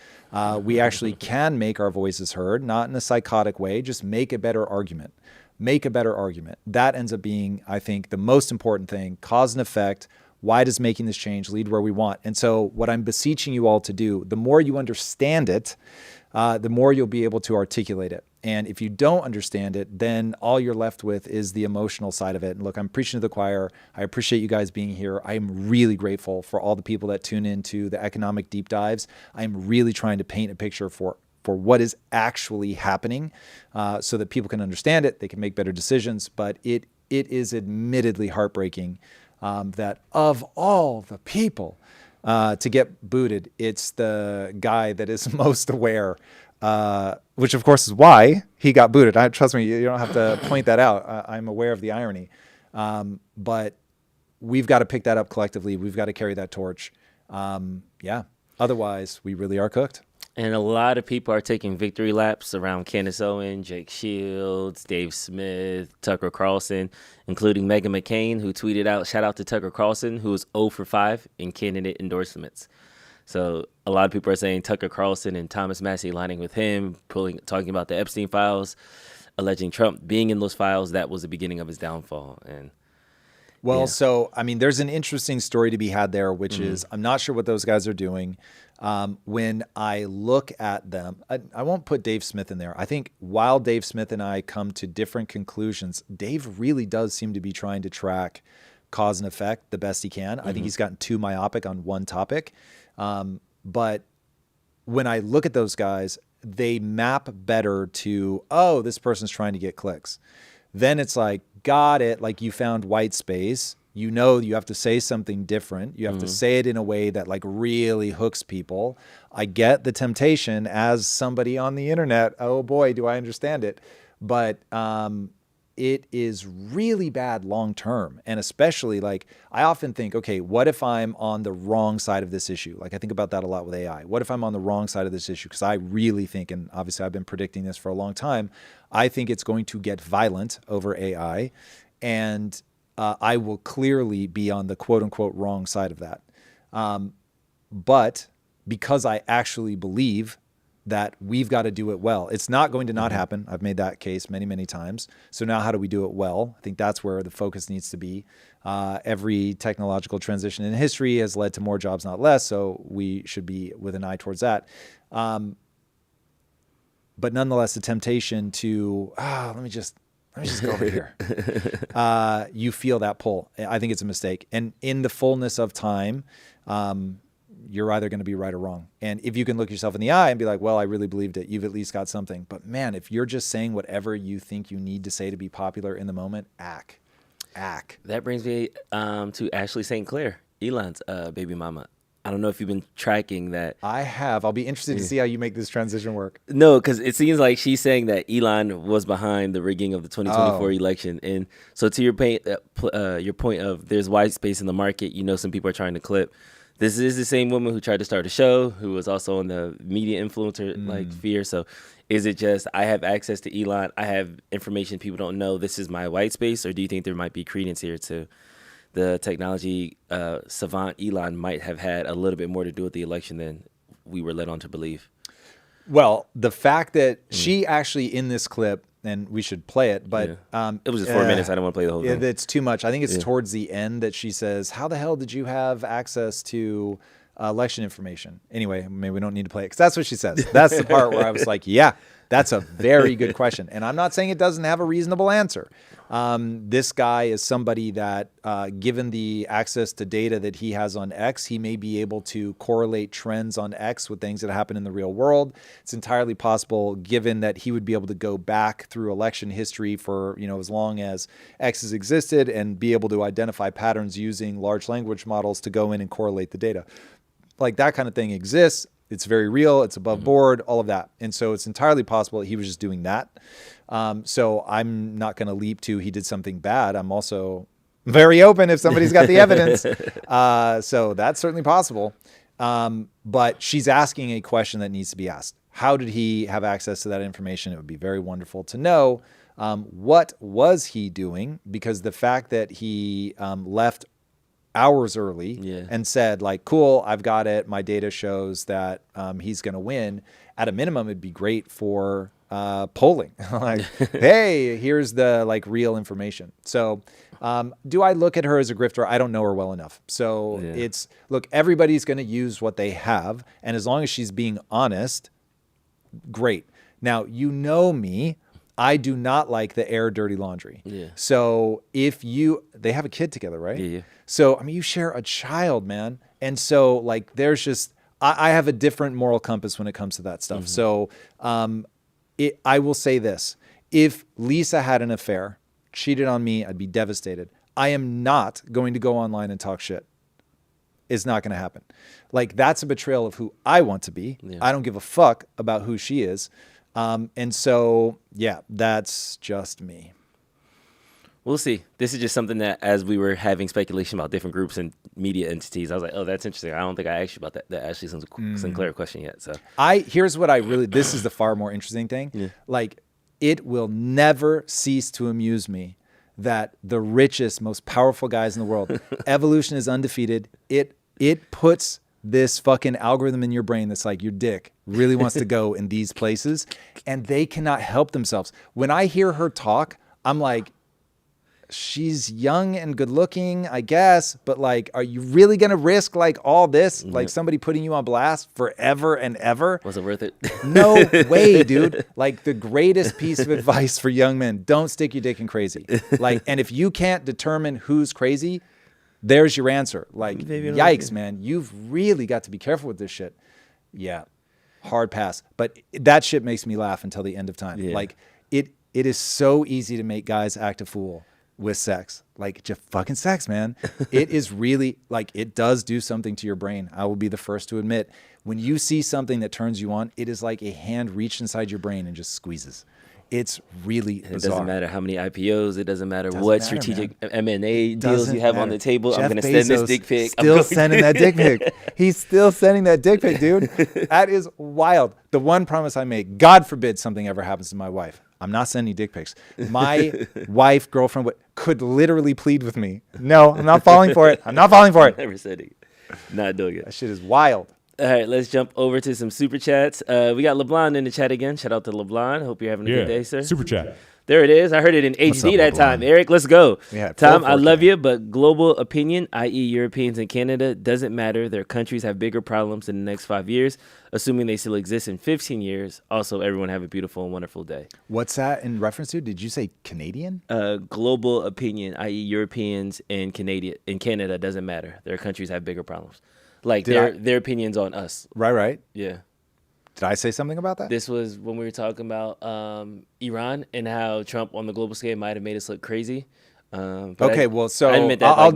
We actually can make our voices heard, not in a psychotic way, just make a better argument. Make a better argument. That ends up being, I think, the most important thing, cause and effect. Why does making this change lead where we want? And so what I'm beseeching you all to do, the more you understand it, the more you'll be able to articulate it. And if you don't understand it, then all you're left with is the emotional side of it. And look, I'm preaching to the choir. I appreciate you guys being here. I am really grateful for all the people that tune into the economic deep dives. I'm really trying to paint a picture for what is actually happening so that people can understand it, they can make better decisions. But it is admittedly heartbreaking that of all the people to get booted, it's the guy that is most aware which of course is why he got booted. Trust me, you don't have to point that out. I'm aware of the irony. But we've got to pick that up collectively. We've got to carry that torch. Otherwise, we really are cooked. And a lot of people are taking victory laps around Candace Owen, Jake Shields, Dave Smith, Tucker Carlson, including Meghan McCain, who tweeted out, shout out to Tucker Carlson, who was 0 for 5 in candidate endorsements. So a lot of people are saying Tucker Carlson and Thomas Massie aligning with him, talking about the Epstein files, alleging Trump being in those files. That was the beginning of his downfall. And so, I mean, there's an interesting story to be had there, which is I'm not sure what those guys are doing. When I look at them, I won't put Dave Smith in there. I think while Dave Smith and I come to different conclusions, Dave really does seem to be trying to track cause and effect the best he can. I think he's gotten too myopic on one topic. But when I look at those guys, they map better to, oh, this person's trying to get clicks. Then it's like, got it. Like you found white space. You know, you have to say something different. You have to say it in a way that like really hooks people. I get the temptation as somebody on the internet. Oh boy, do I understand it. But it is really bad long term. And especially like I often think, okay, what if I'm on the wrong side of this issue? Like I think about that a lot with AI. What if I'm on the wrong side of this issue? Because I really think, and obviously I've been predicting this for a long time, I think it's going to get violent over AI. And I will clearly be on the quote unquote wrong side of that. But because I actually believe that we've got to do it well, it's not going to not happen. I've made that case many, many times. So now how do we do it well? I think that's where the focus needs to be. Every technological transition in history has led to more jobs, not less. So we should be with an eye towards that. But nonetheless, the temptation to, let me just go over here. You feel that pull. I think it's a mistake. And in the fullness of time, you're either going to be right or wrong. And if you can look yourself in the eye and be like, well, I really believed it, you've at least got something. But man, if you're just saying whatever you think you need to say to be popular in the moment, ack. That brings me to Ashley St. Clair, Elon's baby mama. I don't know if you've been tracking that. I have. I'll be interested to see how you make this transition work. No, because it seems like she's saying that Elon was behind the rigging of the 2024 election. And so to your point of there's white space in the market, you know, some people are trying to clip. This is the same woman who tried to start a show, who was also on the media influencer like sphere. So is it just I have access to Elon, I have information people don't know, this is my white space? Or do you think there might be credence here to the technology savant Elon might have had a little bit more to do with the election than we were led on to believe? Well, the fact that she actually in this clip, and we should play it, but it was just 4 minutes. I don't want to play the whole thing. It's too much. I think it's towards the end that she says, how the hell did you have access to election information? Anyway, maybe we don't need to play it because that's what she says. That's the part where I was like, yeah, that's a very good question. And I'm not saying it doesn't have a reasonable answer. This guy is somebody that, given the access to data that he has on X, he may be able to correlate trends on X with things that happen in the real world. It's entirely possible, given that he would be able to go back through election history for, as long as X has existed and be able to identify patterns using large language models to go in and correlate the data. Like that kind of thing exists. It's very real. It's above board, all of that. And so it's entirely possible that he was just doing that. So I'm not going to leap to he did something bad. I'm also very open if somebody's got the evidence. So that's certainly possible. But she's asking a question that needs to be asked. How did he have access to that information? It would be very wonderful to know. What was he doing? Because the fact that he left hours early and said like, cool, I've got it. My data shows that he's going to win. At a minimum, it'd be great for polling. Like, hey, here's the like real information. So do I look at her as a grifter? I don't know her well enough. So it's, look, everybody's going to use what they have. And as long as she's being honest, great. Now, you know me. I do not like the air dirty laundry. Yeah. So they have a kid together, right? Yeah. So, I mean, you share a child, man. And so like, there's just, I have a different moral compass when it comes to that stuff. So I will say this, if Lisa had an affair, cheated on me, I'd be devastated. I am not going to go online and talk shit. is not going to happen. Like, that's a betrayal of who I want to be. Yeah. I don't give a fuck about who she is. And so, yeah, that's just me. We'll see. This is just something that, as we were having speculation about different groups and media entities, I was like, oh, that's interesting. I don't think I asked you about that Ashley Sinclair question yet. So Here's what this is the far more interesting thing. Yeah. Like, it will never cease to amuse me that the richest, most powerful guys in the world, evolution is undefeated. It puts this fucking algorithm in your brain that's like, your dick really wants to go in these places, and they cannot help themselves. When I hear her talk, I'm like, she's young and good looking, I guess, but like, are you really going to risk like all this? Like somebody putting you on blast forever and ever? was it worth it? No way, dude. Like, the greatest piece of advice for young men, don't stick your dick in crazy. Like, and if you can't determine who's crazy, there's your answer. Like, yikes, man, you've really got to be careful with this shit. Yeah. Hard pass. But that shit makes me laugh until the end of time. Yeah. Like, it is so easy to make guys act a fool with sex. Like, just fucking sex, man. It is really, like, it does do something to your brain. I will be the first to admit, when you see something that turns you on, it is like a hand reached inside your brain and just squeezes. It's really bizarre. It doesn't matter how many IPOs. It doesn't matter what strategic M&A deals Doesn't you have matter. on the table. Jeff I'm going to send this Bezos dick pic. Still sending that dick pic. He's still sending that dick pic, dude. That is wild. The one promise I make, God forbid something ever happens to my wife, I'm not sending dick pics. My wife, girlfriend, could literally plead with me. No, I'm not falling for it. I'm not falling for it. Never said it. Not doing it. That shit is wild. All right, let's jump over to some super chats. We got LeBlanc in the chat again. Shout out to LeBlanc. Hope you're having a good day, sir. Super chat. There it is. I heard it in HD up, that LeBlanc? time. Eric, let's go. Yeah, Tom, full I 4K. love you, but global opinion, i.e. Europeans and Canada, doesn't matter. Their countries have bigger problems in the next 5 years, assuming they still exist in 15 years. Also, everyone have a beautiful and wonderful day. What's that in reference to? Did you say Canadian? Global opinion, i.e. Europeans and Canada, doesn't matter. Their countries have bigger problems. Like their opinions on us. Right. Yeah. Did I say something about that? This was when we were talking about Iran and how Trump on the global scale might have made us look crazy. Okay, so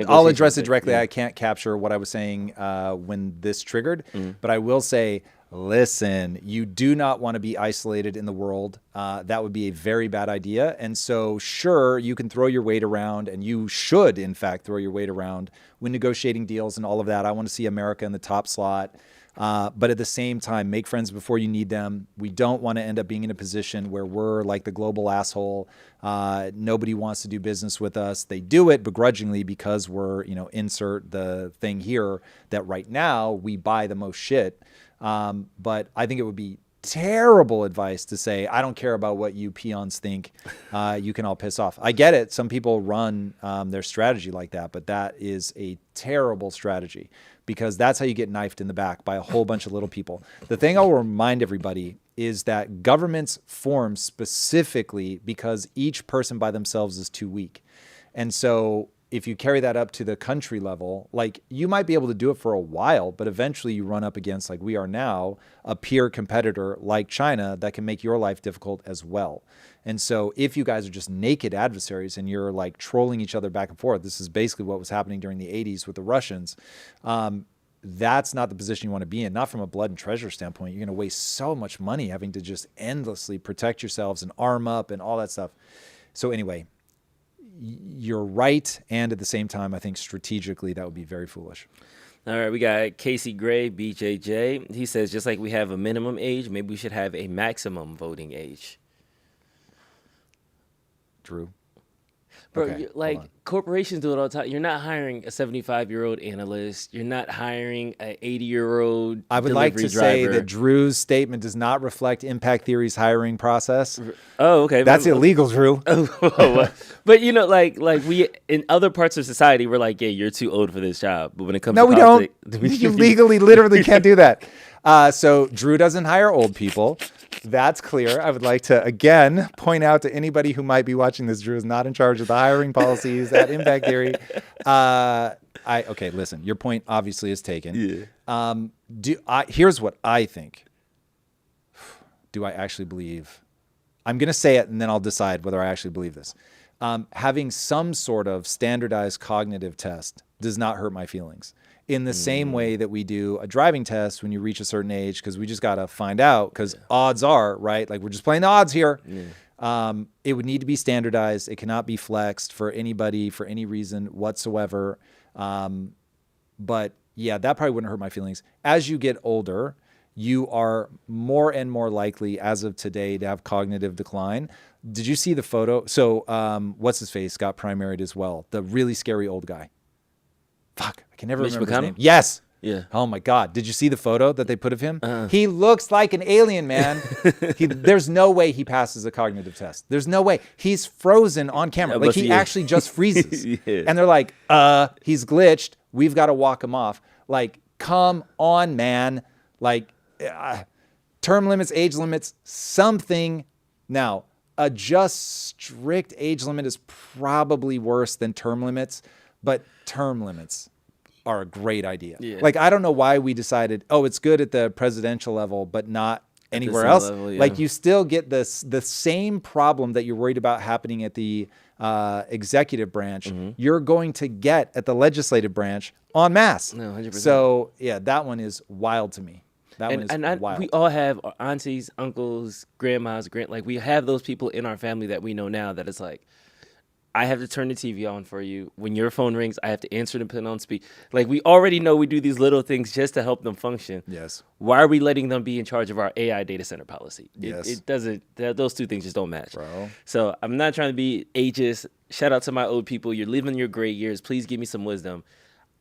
I'll address it directly. I can't capture what I was saying when this triggered, but I will say, listen, you do not want to be isolated in the world. That would be a very bad idea. And so, sure, you can throw your weight around, and you should, in fact, throw your weight around when negotiating deals and all of that. I want to see America in the top slot. But at the same time, make friends before you need them. We don't want to end up being in a position where we're like the global asshole. Nobody wants to do business with us. They do it begrudgingly because we're, insert the thing here that right now we buy the most shit. But I think it would be terrible advice to say, I don't care about what you peons think. You can all piss off. I get it. Some people run their strategy like that, but that is a terrible strategy because that's how you get knifed in the back by a whole bunch of little people. The thing I'll remind everybody is that governments form specifically because each person by themselves is too weak. And so if you carry that up to the country level, like you might be able to do it for a while, but eventually you run up against, like we are now, a peer competitor like China that can make your life difficult as well. And so if you guys are just naked adversaries and you're like trolling each other back and forth, this is basically what was happening during the 80s with the Russians. That's not the position you want to be in, not from a blood and treasure standpoint. You're going to waste so much money having to just endlessly protect yourselves and arm up and all that stuff. So anyway, you're right, and at the same time, I think strategically that would be very foolish. All right, we got Casey Gray, BJJ. He says, just like we have a minimum age, maybe we should have a maximum voting age. Drew? Bro, Okay, corporations do it all the time. You're not hiring a 75-year-old analyst. You're not hiring an 80-year-old I would like to say that Drew's statement does not reflect Impact Theory's hiring process. Oh, okay. That's illegal, Drew. But we in other parts of society, we're like, yeah, you're too old for this job. But when it comes No, to we politics, don't. You legally, literally can't do that. So Drew doesn't hire old people. That's clear. I would like to, again, point out to anybody who might be watching this, Drew is not in charge of the hiring policies at Impact Theory. Okay, listen, your point obviously is taken. Yeah. Here's what I think. Do I actually believe? I'm going to say it, and then I'll decide whether I actually believe this. Having some sort of standardized cognitive test does not hurt my feelings. In the same way that we do a driving test when you reach a certain age, because we just got to find out, because odds are, right? Like we're just playing the odds here. It would need to be standardized. It cannot be flexed for anybody for any reason whatsoever. But yeah, that probably wouldn't hurt my feelings. As you get older, you are more and more likely as of today to have cognitive decline. Did you see the photo? So what's his face got primaried as well. The really scary old guy. Fuck, I can never remember his name. Yes. Yeah. Oh my God. Did you see the photo that they put of him? He looks like an alien, man. There's no way he passes a cognitive test. There's no way. He's frozen on camera. Like he actually just freezes. And they're like, he's glitched. We've got to walk him off. Like, come on, man. Like, term limits, age limits, something. Now, a just strict age limit is probably worse than term limits, but term limits are a great idea. Like, I don't know why we decided, it's good at the presidential level, but not anywhere else. Level, Like, you still get the same problem that you're worried about happening at the executive branch, you're going to get at the legislative branch en masse. No, 100%. So, yeah, that one is wild to me. That one is wild. We all have aunties, uncles, grandmas, like we have those people in our family that we know now that it's like, I have to turn the TV on for you. When your phone rings, I have to answer and put it on speak. Like, we already know we do these little things just to help them function. Yes. Why are we letting them be in charge of our AI data center policy? Yes. It doesn't, those two things just don't match. Bro. So I'm not trying to be ageist. Shout out to my old people. You're living your great years. Please give me some wisdom.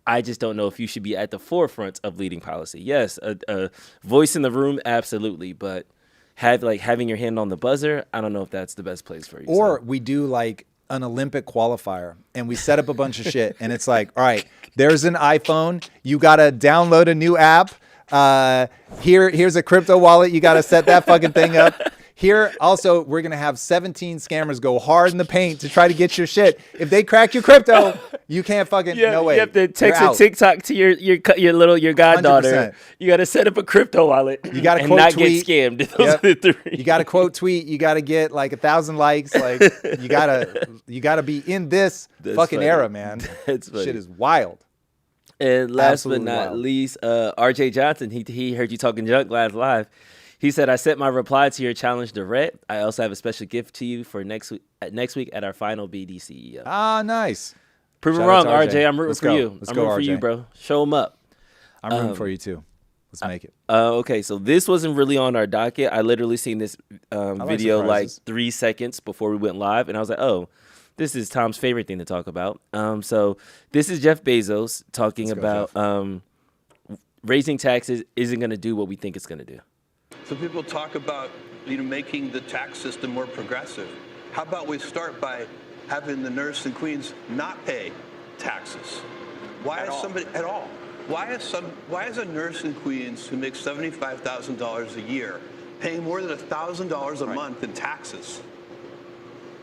I just don't know if you should be at the forefront of leading policy. Yes, a voice in the room, absolutely. But having your hand on the buzzer, I don't know if that's the best place for you. Or we do like an Olympic qualifier and we set up a bunch of shit and it's like, all right, there's an iPhone. You got to download a new app. Here's a crypto wallet. You got to set that fucking thing up. Here, also, we're going to have 17 scammers go hard in the paint to try to get your shit. If they crack your crypto, you can't fucking, no way. You have to text a TikTok to your goddaughter. 100%. You got to set up a crypto wallet. You got to quote not tweet. Get scammed. Those are the three. You got to quote tweet. You got to get like 1,000 likes. Like you gotta be in this fucking era, man. That's funny. Shit is wild. And last but not least, RJ Johnson, he heard you talking junk live. He said, I sent my reply to your challenge direct. I also have a special gift to you for next week at our final BDCEO. Ah, nice. Prove it wrong, RJ. I'm rooting for you. Let's I'm go, rooting for you, bro. Show them up. I'm rooting for you, too. Let's make it. Okay, so this wasn't really on our docket. I literally seen this video like 3 seconds before we went live, and I was like, oh, this is Tom's favorite thing to talk about. So this is Jeff Bezos talking about raising taxes isn't going to do what we think it's going to do. So people talk about, making the tax system more progressive. How about we start by having the nurse in Queens not pay taxes? Why is somebody at all? Why is a nurse in Queens who makes $75,000 a year paying more than $1,000 a month in taxes?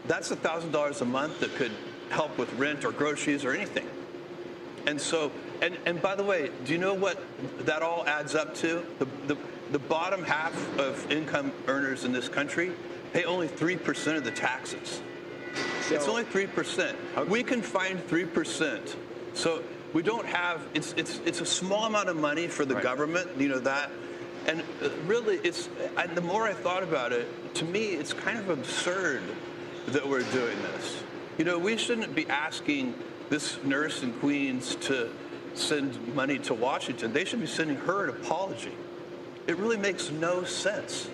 That's $1,000 a month that could help with rent or groceries or anything. And so, and by the way, do you know what that all adds up to? The bottom half of income earners in this country pay only 3% of the taxes. So, it's only 3%. We can find 3%. So we don't have, it's a small amount of money for the government, that. And really, the more I thought about it, to me, it's kind of absurd that we're doing this. We shouldn't be asking this nurse in Queens to send money to Washington. They should be sending her an apology. It really makes no sense.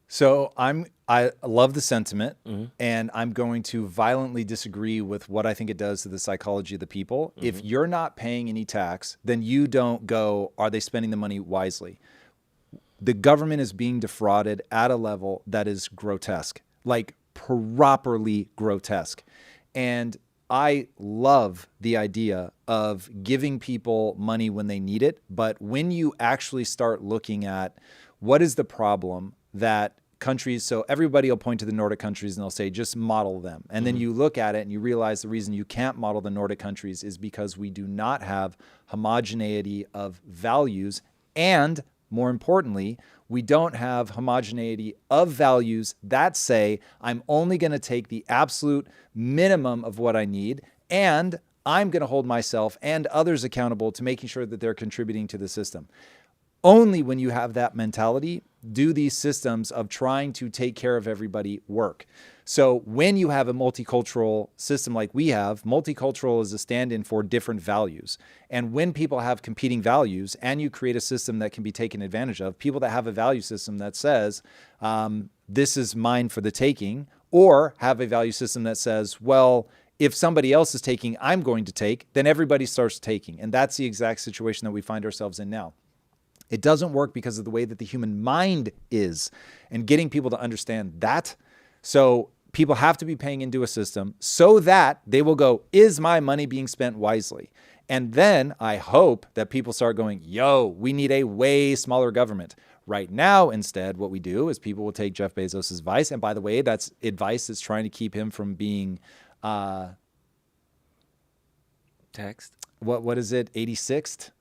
So I love the sentiment, and I'm going to violently disagree with what I think it does to the psychology of the people. If you're not paying any tax, then you don't go, are they spending the money wisely? The government is being defrauded at a level that is grotesque, like properly grotesque. And I love the idea of giving people money when they need it. But when you actually start looking at what is the problem that countries, so everybody will point to the Nordic countries and they'll say, just model them. And then you look at it and you realize the reason you can't model the Nordic countries is because we do not have homogeneity of values. And more importantly, we don't have homogeneity of values that say, I'm only going to take the absolute minimum of what I need, and I'm going to hold myself and others accountable to making sure that they're contributing to the system. Only when you have that mentality do these systems of trying to take care of everybody work. So when you have a multicultural system like we have, multicultural is a stand-in for different values. And when people have competing values and you create a system that can be taken advantage of, people that have a value system that says, this is mine for the taking, or have a value system that says, well, if somebody else is taking, I'm going to take, then everybody starts taking. And that's the exact situation that we find ourselves in now. It doesn't work because of the way that the human mind is, and getting people to understand that. So people have to be paying into a system so that they will go, is my money being spent wisely? And then I hope that people start going, yo, we need a way smaller government. Right now, instead, what we do is people will take Jeff Bezos' advice. And by the way, that's advice that's trying to keep him from being taxed. What is it? 86th?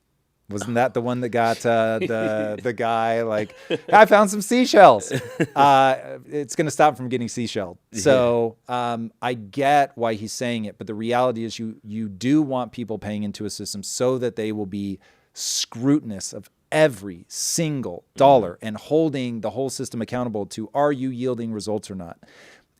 Wasn't that the one that got the guy like, I found some seashells? It's going to stop him from getting seashelled. So I get why he's saying it, but the reality is you do want people paying into a system so that they will be scrutinous of every single dollar and holding the whole system accountable to, are you yielding results or not?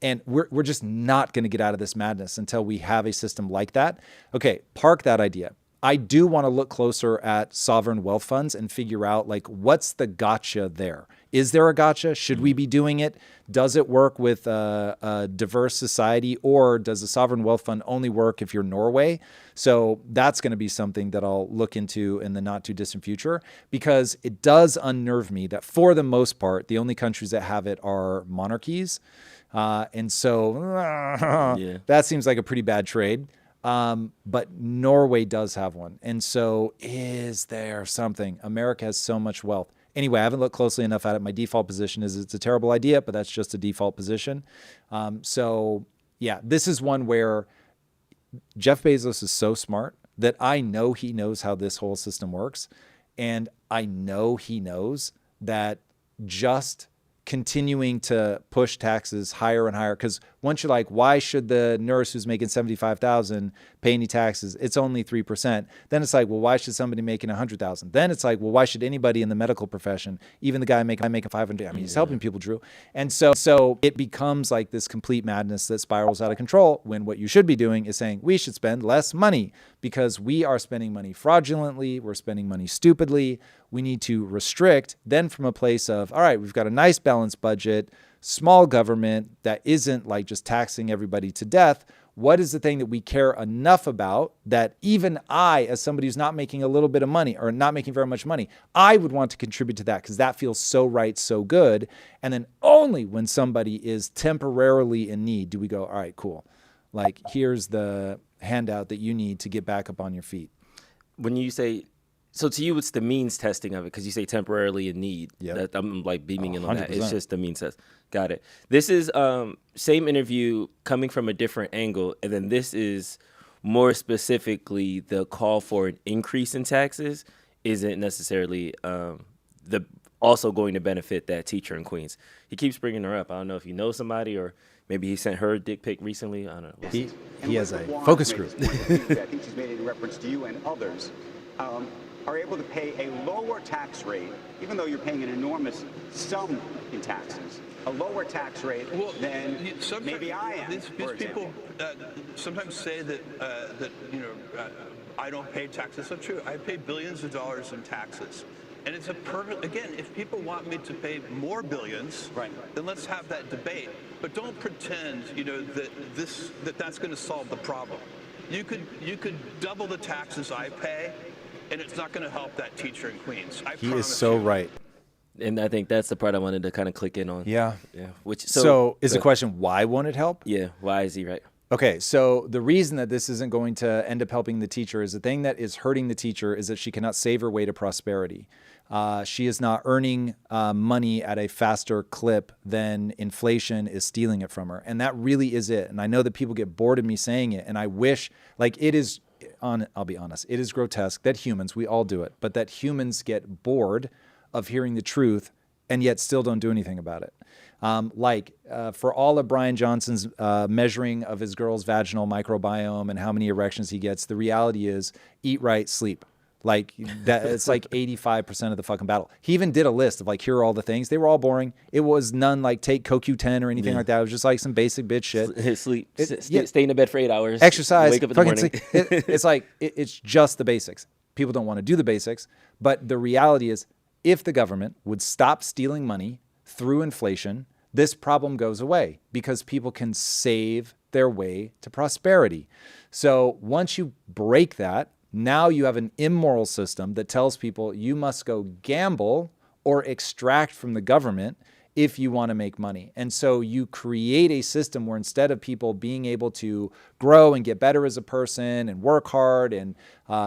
And we're just not going to get out of this madness until we have a system like that. Okay, park that idea. I do want to look closer at sovereign wealth funds and figure out, like, what's the gotcha there? Is there a gotcha? Should we be doing it? Does it work with a diverse society, or does a sovereign wealth fund only work if you're Norway? So that's going to be something that I'll look into in the not too distant future, because it does unnerve me that for the most part, the only countries that have it are monarchies. And so that seems like a pretty bad trade. But Norway does have one. And so is there something? America has so much wealth. Anyway, I haven't looked closely enough at it. My default position is it's a terrible idea, but that's just a default position. So yeah, this is one where Jeff Bezos is so smart that I know he knows how this whole system works. And I know he knows that just continuing to push taxes higher and higher, because once you're like, why should the nurse who's making $75,000 pay any taxes? It's only 3%. Then it's like, well, why should somebody making $100,000? Then it's like, well, why should anybody in the medical profession, even the guy making $500,000? I mean, he's helping people, Drew. And so it becomes like this complete madness that spirals out of control, when what you should be doing is saying we should spend less money, because we are spending money fraudulently. We're spending money stupidly. We need to restrict, then from a place of, all right, we've got a nice balanced budget, small government that isn't like just taxing everybody to death. What is the thing that we care enough about that even I, as somebody who's not making a little bit of money or not making very much money, I would want to contribute to that, because that feels so right, so good. And then only when somebody is temporarily in need do we go, all right, cool. Like, here's the handout that you need to get back up on your feet. When you say, so to you, it's the means testing of it, because you say temporarily in need. Yeah, I'm like beaming in on that. 100%. It's just the means test. Got it. This is same interview coming from a different angle, and then this is more specifically the call for an increase in taxes isn't necessarily the also going to benefit that teacher in Queens. He keeps bringing her up. I don't know if you know somebody, or maybe he sent her a dick pic recently. I don't know. He has a focus group. I think she's made it in reference to you and others. Are able to pay a lower tax rate, even though you're paying an enormous sum in taxes, a lower tax rate than maybe I am. These people sometimes say that I don't pay taxes. That's true. I pay billions of dollars in taxes. And it's a perfect, again, if people want me to pay more billions, right, then let's have that debate. But don't pretend, that's going to solve the problem. You could double the taxes I pay, and it's not going to help that teacher in Queens. He is so right. And I think that's the part I wanted to kind of click in on. Yeah. Which so is the question, why won't it help? Yeah. Why is he right? Okay, so the reason that this isn't going to end up helping the teacher is the thing that is hurting the teacher is that she cannot save her way to prosperity. She is not earning money at a faster clip than inflation is stealing it from her. And that really is it. And I know that people get bored of me saying it. And I wish, like, it is, I'll be honest, it is grotesque that humans, we all do it, but that humans get bored of hearing the truth and yet still don't do anything about it. For all of Brian Johnson's measuring of his girl's vaginal microbiome and how many erections he gets, the reality is eat right, sleep. Like that, it's like 85% of the fucking battle. He even did a list of like, here are all the things. They were all boring. It was none like take CoQ10 or anything like that. It was just like some basic bitch shit. Sleep, stay in the bed for 8 hours. Exercise, wake up in the morning. It's like, it's just the basics. People don't want to do the basics. But the reality is, if the government would stop stealing money through inflation, this problem goes away because people can save their way to prosperity. So once you break that, now you have an immoral system that tells people you must go gamble or extract from the government if you want to make money. And so you create a system where instead of people being able to grow and get better as a person and work hard and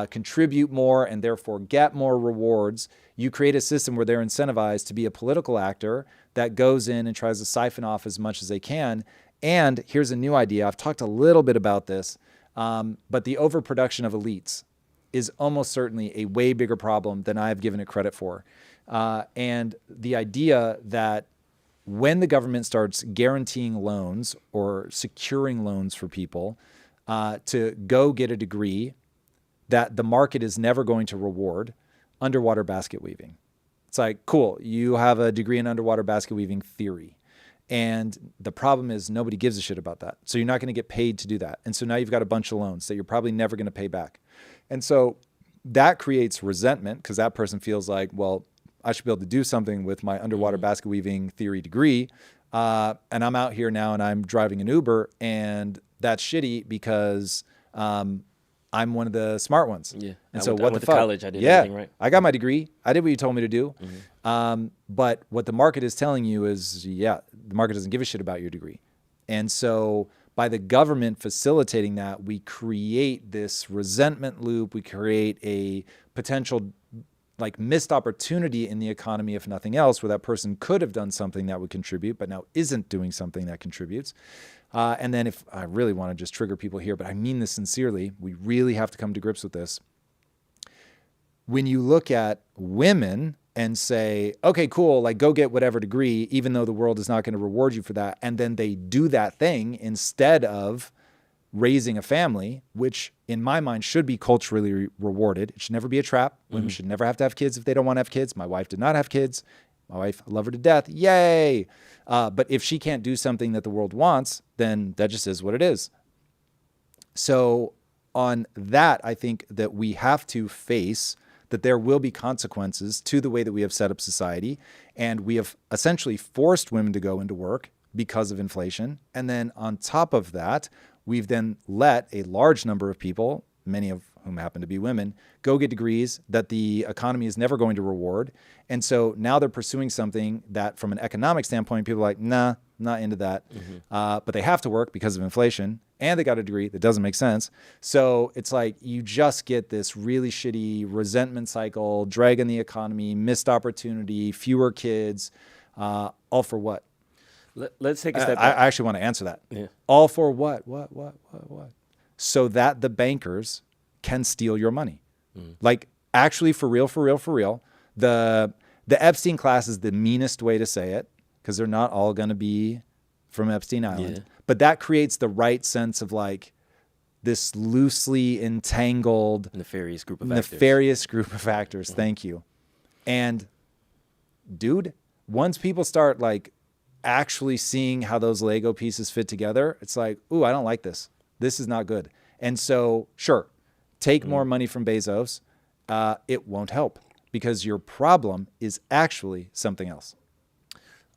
contribute more and therefore get more rewards, you create a system where they're incentivized to be a political actor that goes in and tries to siphon off as much as they can. And here's a new idea. I've talked a little bit about this, but the overproduction of elites is almost certainly a way bigger problem than I've given it credit for. And the idea that when the government starts guaranteeing loans or securing loans for people to go get a degree that the market is never going to reward, underwater basket weaving. It's like, cool, you have a degree in underwater basket weaving theory. And the problem is nobody gives a shit about that. So you're not going to get paid to do that. And so now you've got a bunch of loans that you're probably never going to pay back. And so that creates resentment because that person feels like, well, I should be able to do something with my underwater basket weaving theory degree. And I'm out here now and I'm driving an Uber and that's shitty because I'm one of the smart ones. Yeah. And so what the fuck? College, I did everything right. I got my degree. I did what you told me to do. But what the market is telling you is, the market doesn't give a shit about your degree. And so by the government facilitating that, we create this resentment loop. We create a potential like missed opportunity in the economy, if nothing else, where that person could have done something that would contribute, but now isn't doing something that contributes. And then if I really want to just trigger people here, but I mean this sincerely, we really have to come to grips with this. When you look at women and say, okay, cool, like go get whatever degree, even though the world is not going to reward you for that. And then they do that thing instead of raising a family, which in my mind should be culturally rewarded. It should never be a trap. Women should never have to have kids if they don't want to have kids. My wife did not have kids. My wife, I love her to death. Yay. But if she can't do something that the world wants, then that just is what it is. So on that, I think that we have to face that there will be consequences to the way that we have set up society. And we have essentially forced women to go into work because of inflation. And then on top of that, we've then let a large number of people, many of whom happen to be women, go get degrees that the economy is never going to reward. And so now they're pursuing something that from an economic standpoint, people are like, nah, not into that. But they have to work because of inflation and they got a degree that doesn't make sense. So it's like you just get this really shitty resentment cycle, dragging the economy, missed opportunity, fewer kids, all for what? Let's take a step back. I actually want to answer that. Yeah. All for what? What? So that the bankers can steal your money. Like actually for real. The Epstein class is the meanest way to say it because they're not all going to be from Epstein Island. Yeah. But that creates the right sense of like this loosely entangled nefarious group of actors. Thank you. And dude, once people start like actually seeing how those Lego pieces fit together, it's like, ooh, I don't like this. This is not good. And so, sure, take more money from Bezos. It won't help because your problem is actually something else.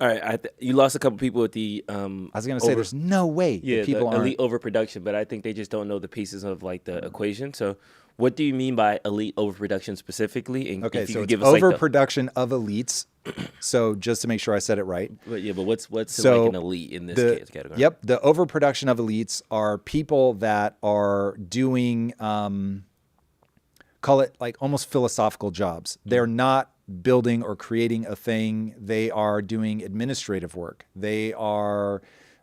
All right, you lost a couple people with the. I was going to say, there's no way people the elite overproduction, but I think they just don't know the pieces of like the equation. So, what do you mean by elite overproduction specifically? And okay, so it's overproduction of elites. So just to make sure I said it right. But what's so like an elite in this category? Yep, the overproduction of elites are people that are doing, call it like almost philosophical jobs. They're not building or creating a thing. They are doing administrative work. They are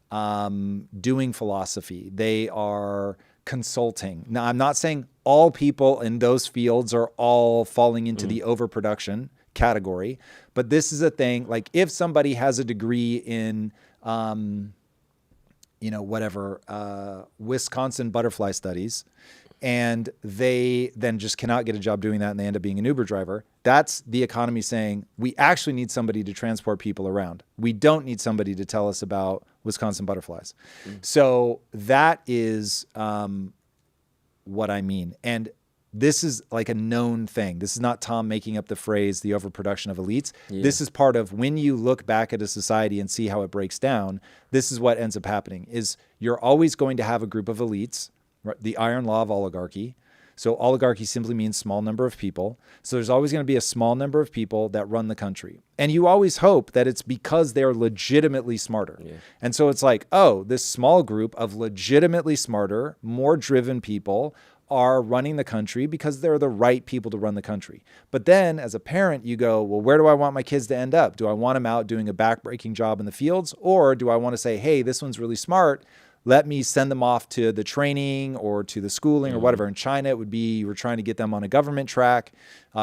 doing philosophy. They are consulting. Now, I'm not saying all people in those fields are all falling into the overproduction, category. But this is a thing, like if somebody has a degree in, Wisconsin butterfly studies, and they then just cannot get a job doing that and they end up being an Uber driver, that's the economy saying, we actually need somebody to transport people around. We don't need somebody to tell us about Wisconsin butterflies. So that is what I mean. And this is like a known thing. This is not Tom making up the phrase, the overproduction of elites. Yeah. This is part of when you look back at a society and see how it breaks down, this is what ends up happening is you're always going to have a group of elites, right? The iron law of oligarchy. So oligarchy simply means small number of people. So there's always going to be a small number of people that run the country. And you always hope that it's because they're legitimately smarter. Yeah. And so it's like, oh, this small group of legitimately smarter, more driven people are running the country because they're the right people to run the country. But then as a parent, you go, well, where do I want my kids to end up? Do I want them out doing a backbreaking job in the fields? Or do I want to say, hey, this one's really smart. Let me send them off to the training or to the schooling or whatever. In China, it would be you were trying to get them on a government track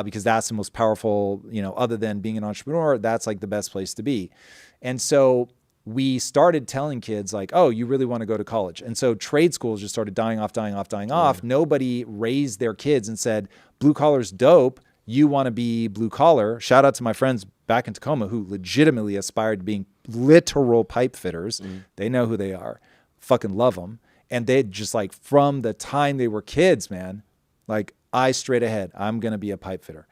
because that's the most powerful, other than being an entrepreneur, that's like the best place to be. And so we started telling kids like, oh, you really want to go to college. And so trade schools just started dying off. Nobody raised their kids and said, blue collar's dope. You want to be blue collar. Shout out to my friends back in Tacoma who legitimately aspired to being literal pipe fitters. They know who they are. Fucking love them. And they just like from the time they were kids, man, like eyes straight ahead, I'm going to be a pipe fitter.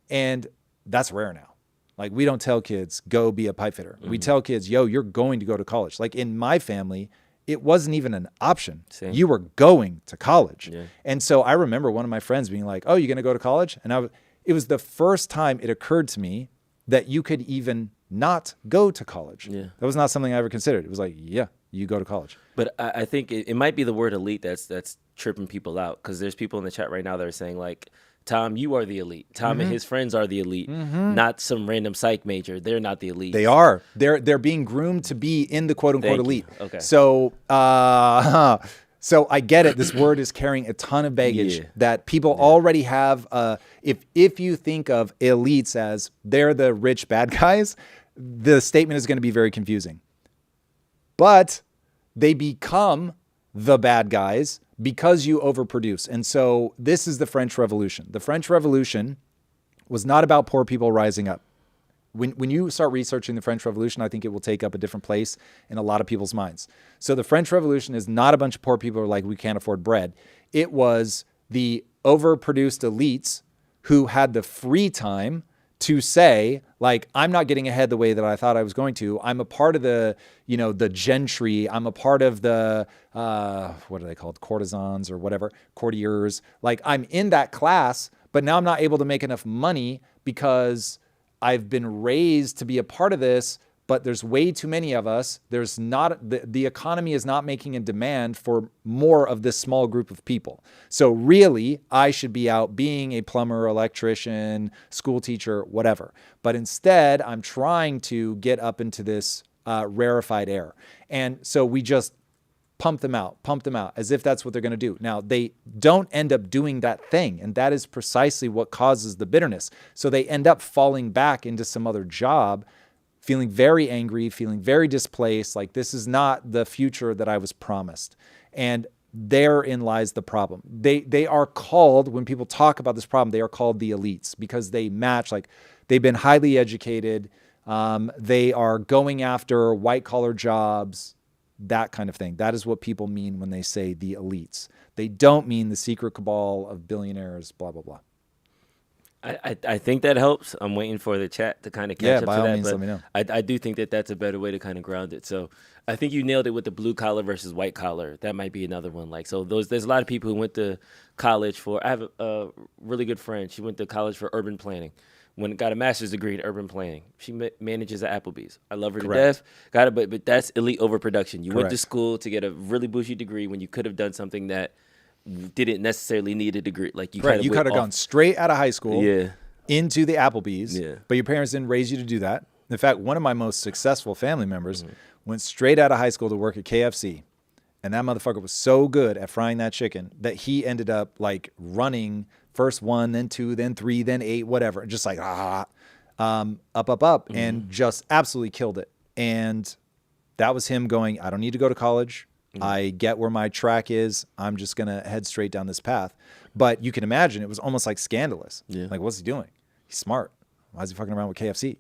And that's rare now. Like we don't tell kids, go be a pipe fitter. We tell kids, yo, you're going to go to college. Like in my family, it wasn't even an option. Same. You were going to college. Yeah. And so I remember one of my friends being like, oh, you're going to go to college? And it was the first time it occurred to me that you could even not go to college. Yeah. That was not something I ever considered. It was like, yeah, you go to college. But I think it might be the word elite that's tripping people out because there's people in the chat right now that are saying like, Tom, you are the elite. Tom and his friends are the elite, not some random psych major. They're not the elite. They are. They're being groomed to be in the quote unquote elite. Okay. So, so I get it. This word is carrying a ton of baggage that people already have. If you think of elites as they're the rich bad guys, the statement is going to be very confusing. But they become the bad guys because you overproduce. And so this is the French Revolution. The French Revolution was not about poor people rising up. When you start researching the French Revolution, I think it will take up a different place in a lot of people's minds. So the French Revolution is not a bunch of poor people who are like, we can't afford bread. It was the overproduced elites who had the free time to say, like, I'm not getting ahead the way that I thought I was going to. I'm a part of the, the gentry. I'm a part of the, what are they called? Courtesans or whatever, courtiers. Like, I'm in that class, but now I'm not able to make enough money because I've been raised to be a part of this, but there's way too many of us. There's not, the economy is not making a demand for more of this small group of people. So really, I should be out being a plumber, electrician, school teacher, whatever. But instead, I'm trying to get up into this rarefied air. And so we just pump them out as if that's what they're going to do. Now, they don't end up doing that thing. And that is precisely what causes the bitterness. So they end up falling back into some other job, feeling very angry, feeling very displaced, like this is not the future that I was promised. And therein lies the problem. They are called, when people talk about this problem, they are called the elites because they match, like they've been highly educated, they are going after white-collar jobs, that kind of thing. That is what people mean when they say the elites. They don't mean the secret cabal of billionaires, blah, blah, blah. I think that helps. I'm waiting for the chat to kind of catch up to that. Yeah, by all means, let me know. I do think that that's a better way to kind of ground it. So I think you nailed it with the blue collar versus white collar. That might be another one. Like, so there's a lot of people who went to college for, I have a really good friend. She went to college for urban planning. Got a master's degree in urban planning. She manages at Applebee's. I love her to death. Got it, but that's elite overproduction. You went to school to get a really bougie degree when you could have done something that didn't necessarily need a degree. Like you could have gone straight out of high school into the Applebee's, but your parents didn't raise you to do that. In fact, one of my most successful family members went straight out of high school to work at KFC. And that motherfucker was so good at frying that chicken that he ended up like running first 1, then 2, then 3, then 8, whatever. Just like, up, and just absolutely killed it. And that was him going, I don't need to go to college. I get where my track is. I'm just going to head straight down this path. But you can imagine it was almost like scandalous. Yeah. Like, what's he doing? He's smart. Why is he fucking around with KFC?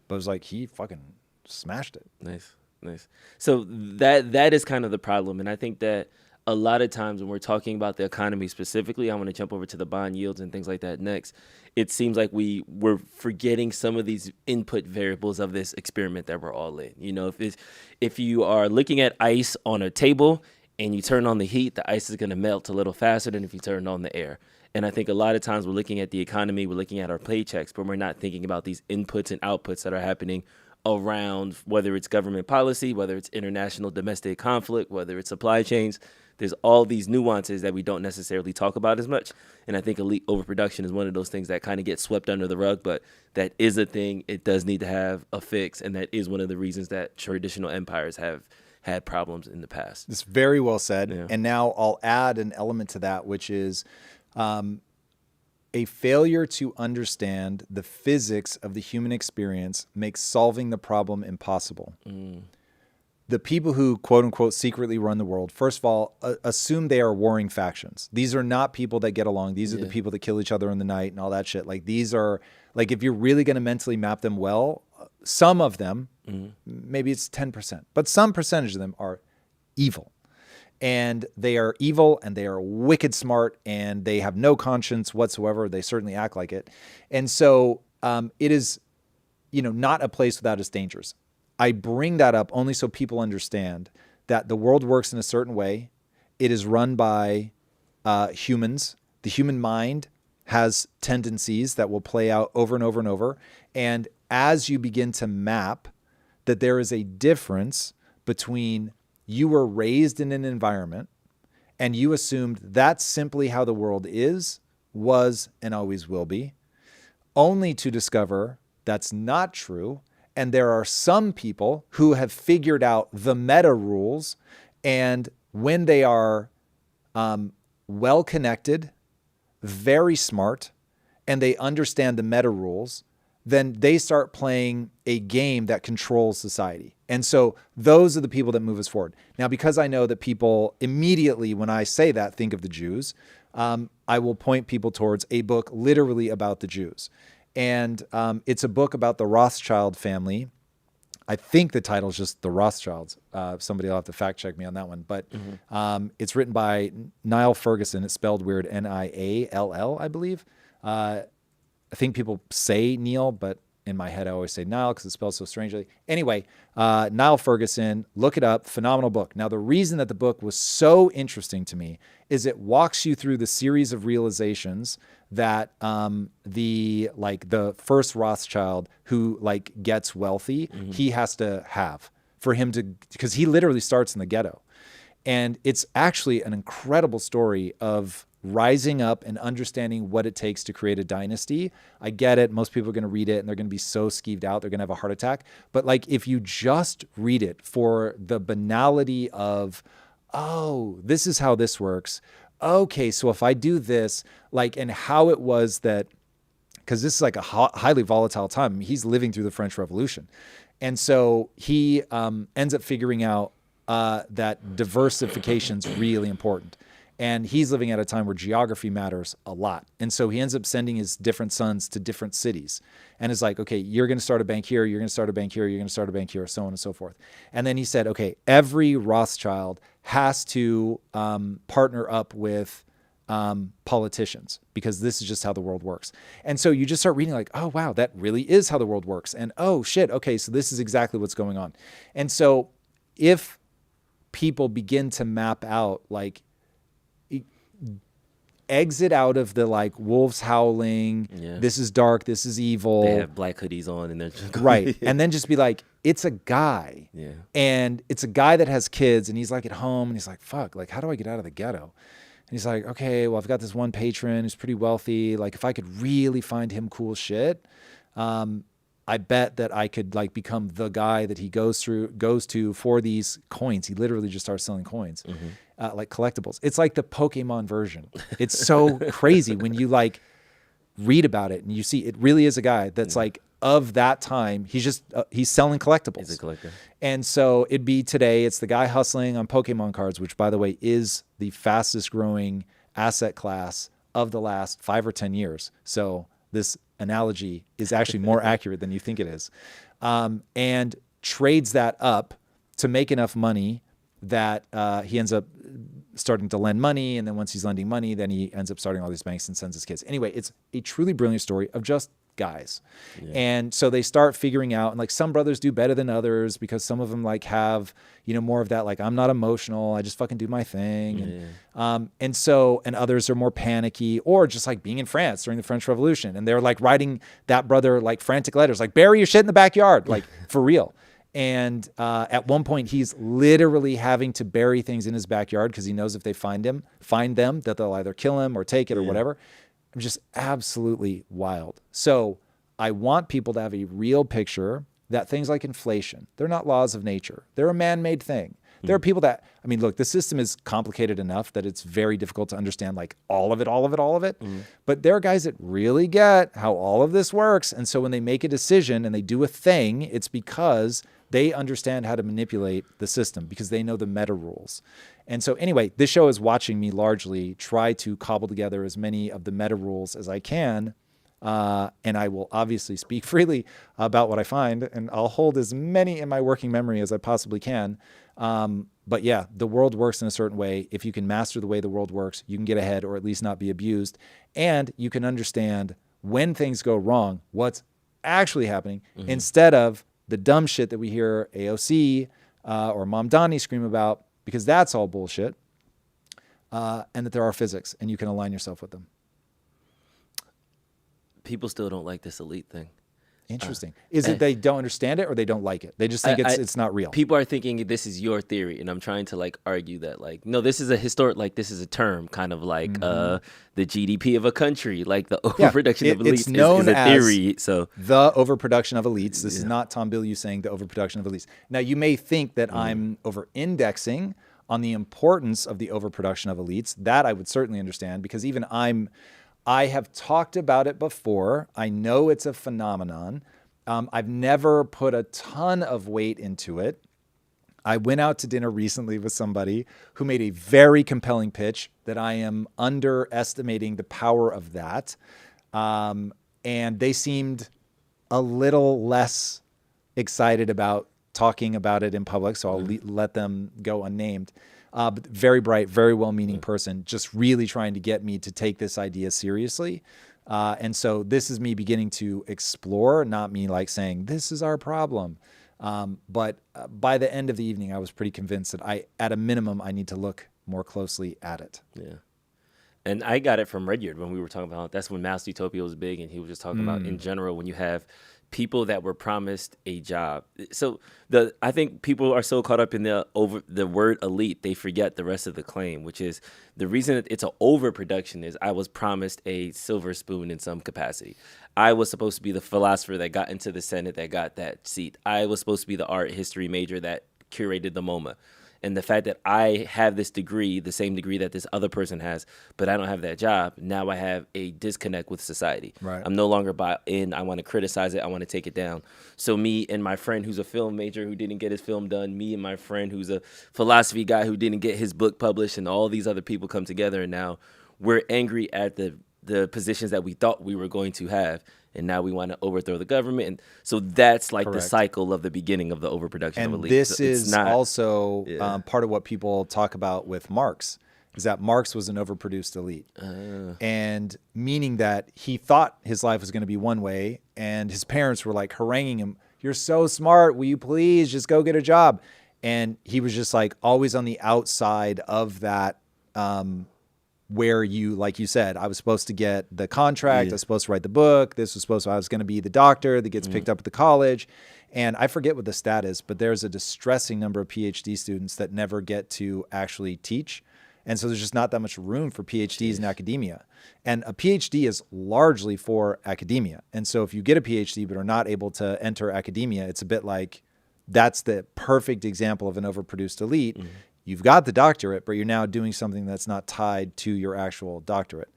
But it was like, he fucking smashed it. Nice. So that is kind of the problem. And I think that a lot of times when we're talking about the economy specifically, I want to jump over to the bond yields and things like that next. It seems like we're forgetting some of these input variables of this experiment that we're all in. You know, if you are looking at ice on a table and you turn on the heat, the ice is going to melt a little faster than if you turn on the air. And I think a lot of times we're looking at the economy, we're looking at our paychecks, but we're not thinking about these inputs and outputs that are happening around, whether it's government policy, whether it's international domestic conflict, whether it's supply chains. There's all these nuances that we don't necessarily talk about as much. And I think elite overproduction is one of those things that kind of gets swept under the rug, but that is a thing. It does need to have a fix. And that is one of the reasons that traditional empires have had problems in the past. It's very well said. Yeah. And now I'll add an element to that, which is a failure to understand the physics of the human experience makes solving the problem impossible. The people who, quote unquote, secretly run the world, first of all, assume they are warring factions. These are not people that get along. These are the people that kill each other in the night and all that shit. Like, these are, like, if you're really going to mentally map them well, some of them, maybe it's 10%, but some percentage of them are evil. And they are evil and they are wicked smart and they have no conscience whatsoever. They certainly act like it. And so it is, not a place without its dangers. I bring that up only so people understand that the world works in a certain way. It is run by humans. The human mind has tendencies that will play out over and over and over. And as you begin to map that there is a difference between you were raised in an environment and you assumed that's simply how the world is, was, and always will be, only to discover that's not true. And there are some people who have figured out the meta rules, and when they are well-connected, very smart, and they understand the meta rules, then they start playing a game that controls society. And so those are the people that move us forward. Now, because I know that people immediately, when I say that, think of the Jews, I will point people towards a book literally about the Jews. And it's a book about the Rothschild family. I think the title is just The Rothschilds. Somebody will have to fact check me on that one. But it's written by Niall Ferguson. It's spelled weird, Niall, I believe. I think people say Neil, but in my head I always say Niall because it's spelled so strangely. Anyway, Niall Ferguson, look it up, phenomenal book. Now, the reason that the book was so interesting to me is it walks you through the series of realizations that the first Rothschild who gets wealthy, he has to have for him to, because he literally starts in the ghetto. And it's actually an incredible story of rising up and understanding what it takes to create a dynasty. I get it. Most people are going to read it and they're going to be so skeeved out. They're going to have a heart attack. But if you just read it for the banality of, oh, this is how this works. Okay, so if I do this, and how it was that, because this is a highly volatile time. I mean, he's living through the French Revolution. And so he ends up figuring out that diversification is really important. And he's living at a time where geography matters a lot. And so he ends up sending his different sons to different cities. And it's like, okay, you're going to start a bank here, you're going to start a bank here, you're going to start a bank here, so on and so forth. And then he said, okay, every Rothschild has to partner up with politicians because this is just how the world works. And so you just start reading oh, wow, that really is how the world works. And oh, shit, okay, so this is exactly what's going on. And so if people begin to map out exit out of the wolves howling, this is dark, this is evil. They have black hoodies on and they're just right. And then just be it's a guy. Yeah. And it's a guy that has kids and he's at home and he's fuck, how do I get out of the ghetto? And he's okay, well, I've got this one patron who's pretty wealthy. If I could really find him cool shit, I bet that I could become the guy that he goes to for these coins. He literally just starts selling coins. Collectibles. It's like the Pokemon version. It's so crazy when you read about it and you see it really is a guy that's of that time, he's selling collectibles. He's a collector. And so it'd be today, it's the guy hustling on Pokemon cards, which, by the way, is the fastest growing asset class of the last 5 or 10 years. So this analogy is actually more accurate than you think it is. And trades that up to make enough money that he ends up starting to lend money. And then once he's lending money, then he ends up starting all these banks and sends his kids. Anyway, it's a truly brilliant story of just guys. Yeah. And so they start figuring out, and like some brothers do better than others because some of them like have, more of that, like, I'm not emotional, I just fucking do my thing. Yeah. And others are more panicky, or just like being in France during the French Revolution. And they're like writing that brother like frantic letters, like, bury your shit in the backyard, like for real. And at one point he's literally having to bury things in his backyard because he knows if they find them, that they'll either kill him or take it or whatever. Just absolutely wild. So I want people to have a real picture that things like inflation, they're not laws of nature. They're a man-made thing. There are people that, look, the system is complicated enough that it's very difficult to understand like all of it. But there are guys that really get how all of this works. And so when they make a decision and they do a thing, it's because they understand how to manipulate the system because they know the meta rules. And so anyway, this show is watching me largely try to cobble together as many of the meta rules as I can. And I will obviously speak freely about what I find, and I'll hold as many in my working memory as I possibly can. But yeah, the world works in a certain way. If you can master the way the world works, you can get ahead or at least not be abused. And you can understand when things go wrong, what's actually happening, instead of the dumb shit that we hear AOC or Mom Donnie scream about, because that's all bullshit, and that there are physics and you can align yourself with them. People still don't like this elite thing. Interesting. Is it they don't understand it or they don't like it? They just think it's not real. People are thinking this is your theory, and I'm trying to like argue that like, no, this is a historic, like this is a term, kind of like the GDP of a country, like the overproduction of elites it's known is a theory. So the overproduction of elites. This is not Tom Bilyeu saying the overproduction of elites. Now you may think that I'm over-indexing on the importance of the overproduction of elites. That I would certainly understand, because even I have talked about it before. I know it's a phenomenon. I've never put a ton of weight into it. I went out to dinner recently with somebody who made a very compelling pitch that I am underestimating the power of that. And they seemed a little less excited about talking about it in public, so I'll let them go unnamed. But very bright, very well-meaning person, just really trying to get me to take this idea seriously. And so this is me beginning to explore, not me like saying, this is our problem. But by the end of the evening, I was pretty convinced that at a minimum, I need to look more closely at it. Yeah. And I got it from Redyard when we were talking about, that's when Mass Utopia was big, and he was just talking about in general, when you have people that were promised a job. So I think people are so caught up in the word elite, they forget the rest of the claim, which is the reason it's an overproduction is I was promised a silver spoon in some capacity. I was supposed to be the philosopher that got into the Senate, that got that seat. I was supposed to be the art history major that curated the MoMA. And the fact that I have this degree, the same degree that this other person has, but I don't have that job, now I have a disconnect with society. Right. I'm no longer bought in. I want to criticize it. I want to take it down. So me and my friend who's a film major who didn't get his film done, me and my friend who's a philosophy guy who didn't get his book published, and all these other people come together, and now we're angry at the positions that we thought we were going to have. And now we want to overthrow the government. And so that's like the cycle of the beginning of the overproduction of elites. And this is also part of what people talk about with Marx, is that Marx was an overproduced elite. And meaning that he thought his life was going to be one way, and his parents were like haranguing him, "You're so smart, will you please just go get a job?" And he was just like always on the outside of that, where you, like you said, I was supposed to get the contract, I was supposed to write the book, I was going to be the doctor that gets picked up at the college. And I forget what the stat is, but there's a distressing number of PhD students that never get to actually teach. And so there's just not that much room for PhDs in academia. And a PhD is largely for academia. And so if you get a PhD but are not able to enter academia, it's a bit like that's the perfect example of an overproduced elite. You've got the doctorate, but you're now doing something that's not tied to your actual doctorate.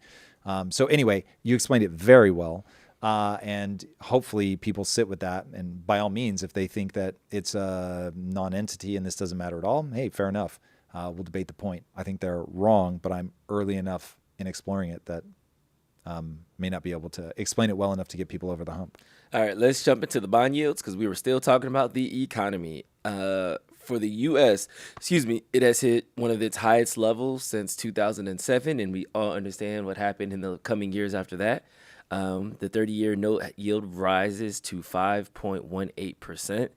So anyway, you explained it very well. And hopefully people sit with that. And by all means, if they think that it's a non-entity and this doesn't matter at all, hey, fair enough. We'll debate the point. I think they're wrong, but I'm early enough in exploring it that may not be able to explain it well enough to get people over the hump. All right, let's jump into the bond yields because we were still talking about the economy. For the U.S., it has hit one of its highest levels since 2007, and we all understand what happened in the coming years after that. The 30-year note yield rises to 5.18%.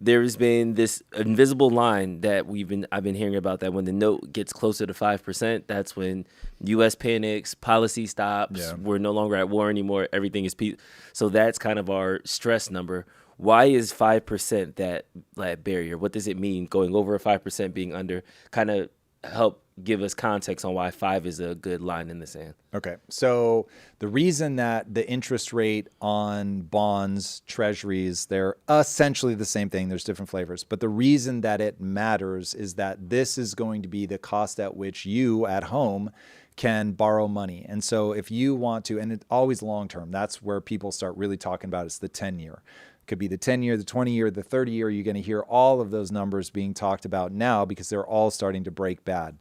There's been this invisible line that I've been hearing about, that when the note gets closer to 5%, that's when U.S. panics, policy stops. Yeah. We're no longer at war anymore. Everything is peace. So that's kind of our stress number. Why is 5% that barrier? What does it mean? Going over a 5%, being under, kind of help give us context on why 5 is a good line in the sand. Okay. So the reason that the interest rate on bonds, treasuries, they're essentially the same thing. There's different flavors. But the reason that it matters is that this is going to be the cost at which you at home can borrow money. And so if you want to, and it's always long-term, that's where people start really talking about, it's the 10-year. Could be the 10-year, the 20-year, the 30-year. You're going to hear all of those numbers being talked about now because they're all starting to break bad.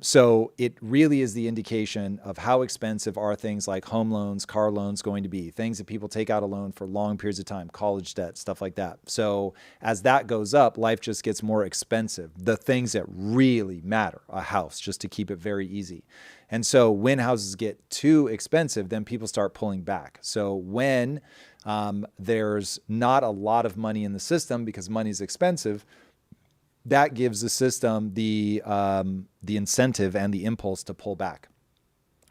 So it really is the indication of how expensive are things like home loans, car loans going to be, things that people take out a loan for long periods of time, college debt, stuff like that. So as that goes up, life just gets more expensive. The things that really matter, a house, just to keep it very easy. And so when houses get too expensive, then people start pulling back. So when there's not a lot of money in the system because money is expensive, that gives the system the incentive and the impulse to pull back.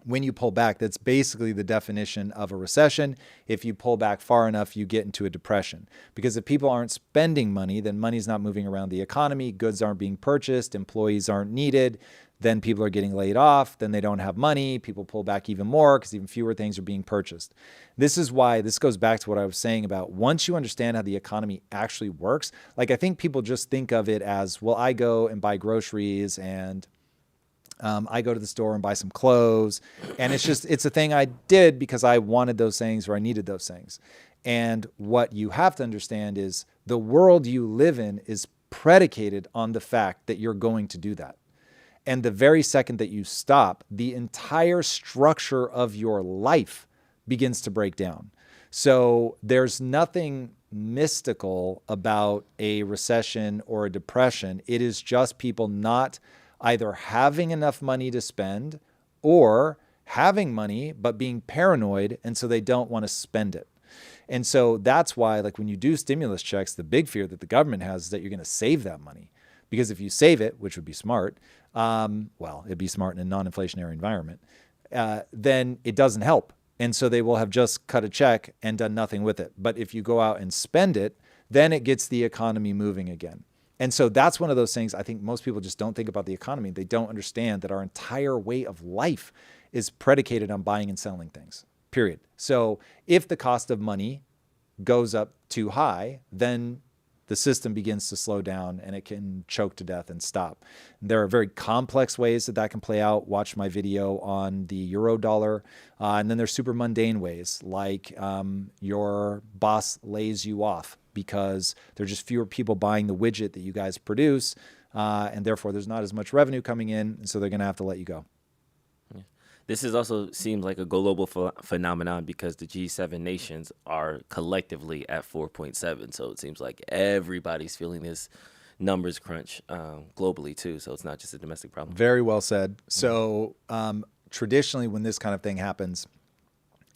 When you pull back, that's basically the definition of a recession. If you pull back far enough, you get into a depression. Because if people aren't spending money, then money's not moving around the economy, goods aren't being purchased, employees aren't needed, then people are getting laid off, then they don't have money, people pull back even more because even fewer things are being purchased. This is why, this goes back to what I was saying about once you understand how the economy actually works, like I think people just think of it as, well, I go and buy groceries and I go to the store and buy some clothes. And it's a thing I did because I wanted those things or I needed those things. And what you have to understand is the world you live in is predicated on the fact that you're going to do that. And the very second that you stop, the entire structure of your life begins to break down. So there's nothing mystical about a recession or a depression. It is just people not either having enough money to spend or having money but being paranoid, and so they don't want to spend it. And so that's why, like when you do stimulus checks, the big fear that the government has is that you're going to save that money. Because if you save it, which would be smart, well, it'd be smart in a non-inflationary environment, then it doesn't help. And so they will have just cut a check and done nothing with it. But if you go out and spend it, then it gets the economy moving again. And so that's one of those things I think most people just don't think about the economy. They don't understand that our entire way of life is predicated on buying and selling things, period. So if the cost of money goes up too high, then the system begins to slow down and it can choke to death and stop. There are very complex ways that can play out. Watch my video on the euro dollar. And then there's super mundane ways, like your boss lays you off because there's just fewer people buying the widget that you guys produce. And therefore there's not as much revenue coming in. And so they're going to have to let you go. This is also seems like a global phenomenon because the G7 nations are collectively at 4.7. So it seems like everybody's feeling this numbers crunch globally too. So it's not just a domestic problem. Very well said. So traditionally when this kind of thing happens,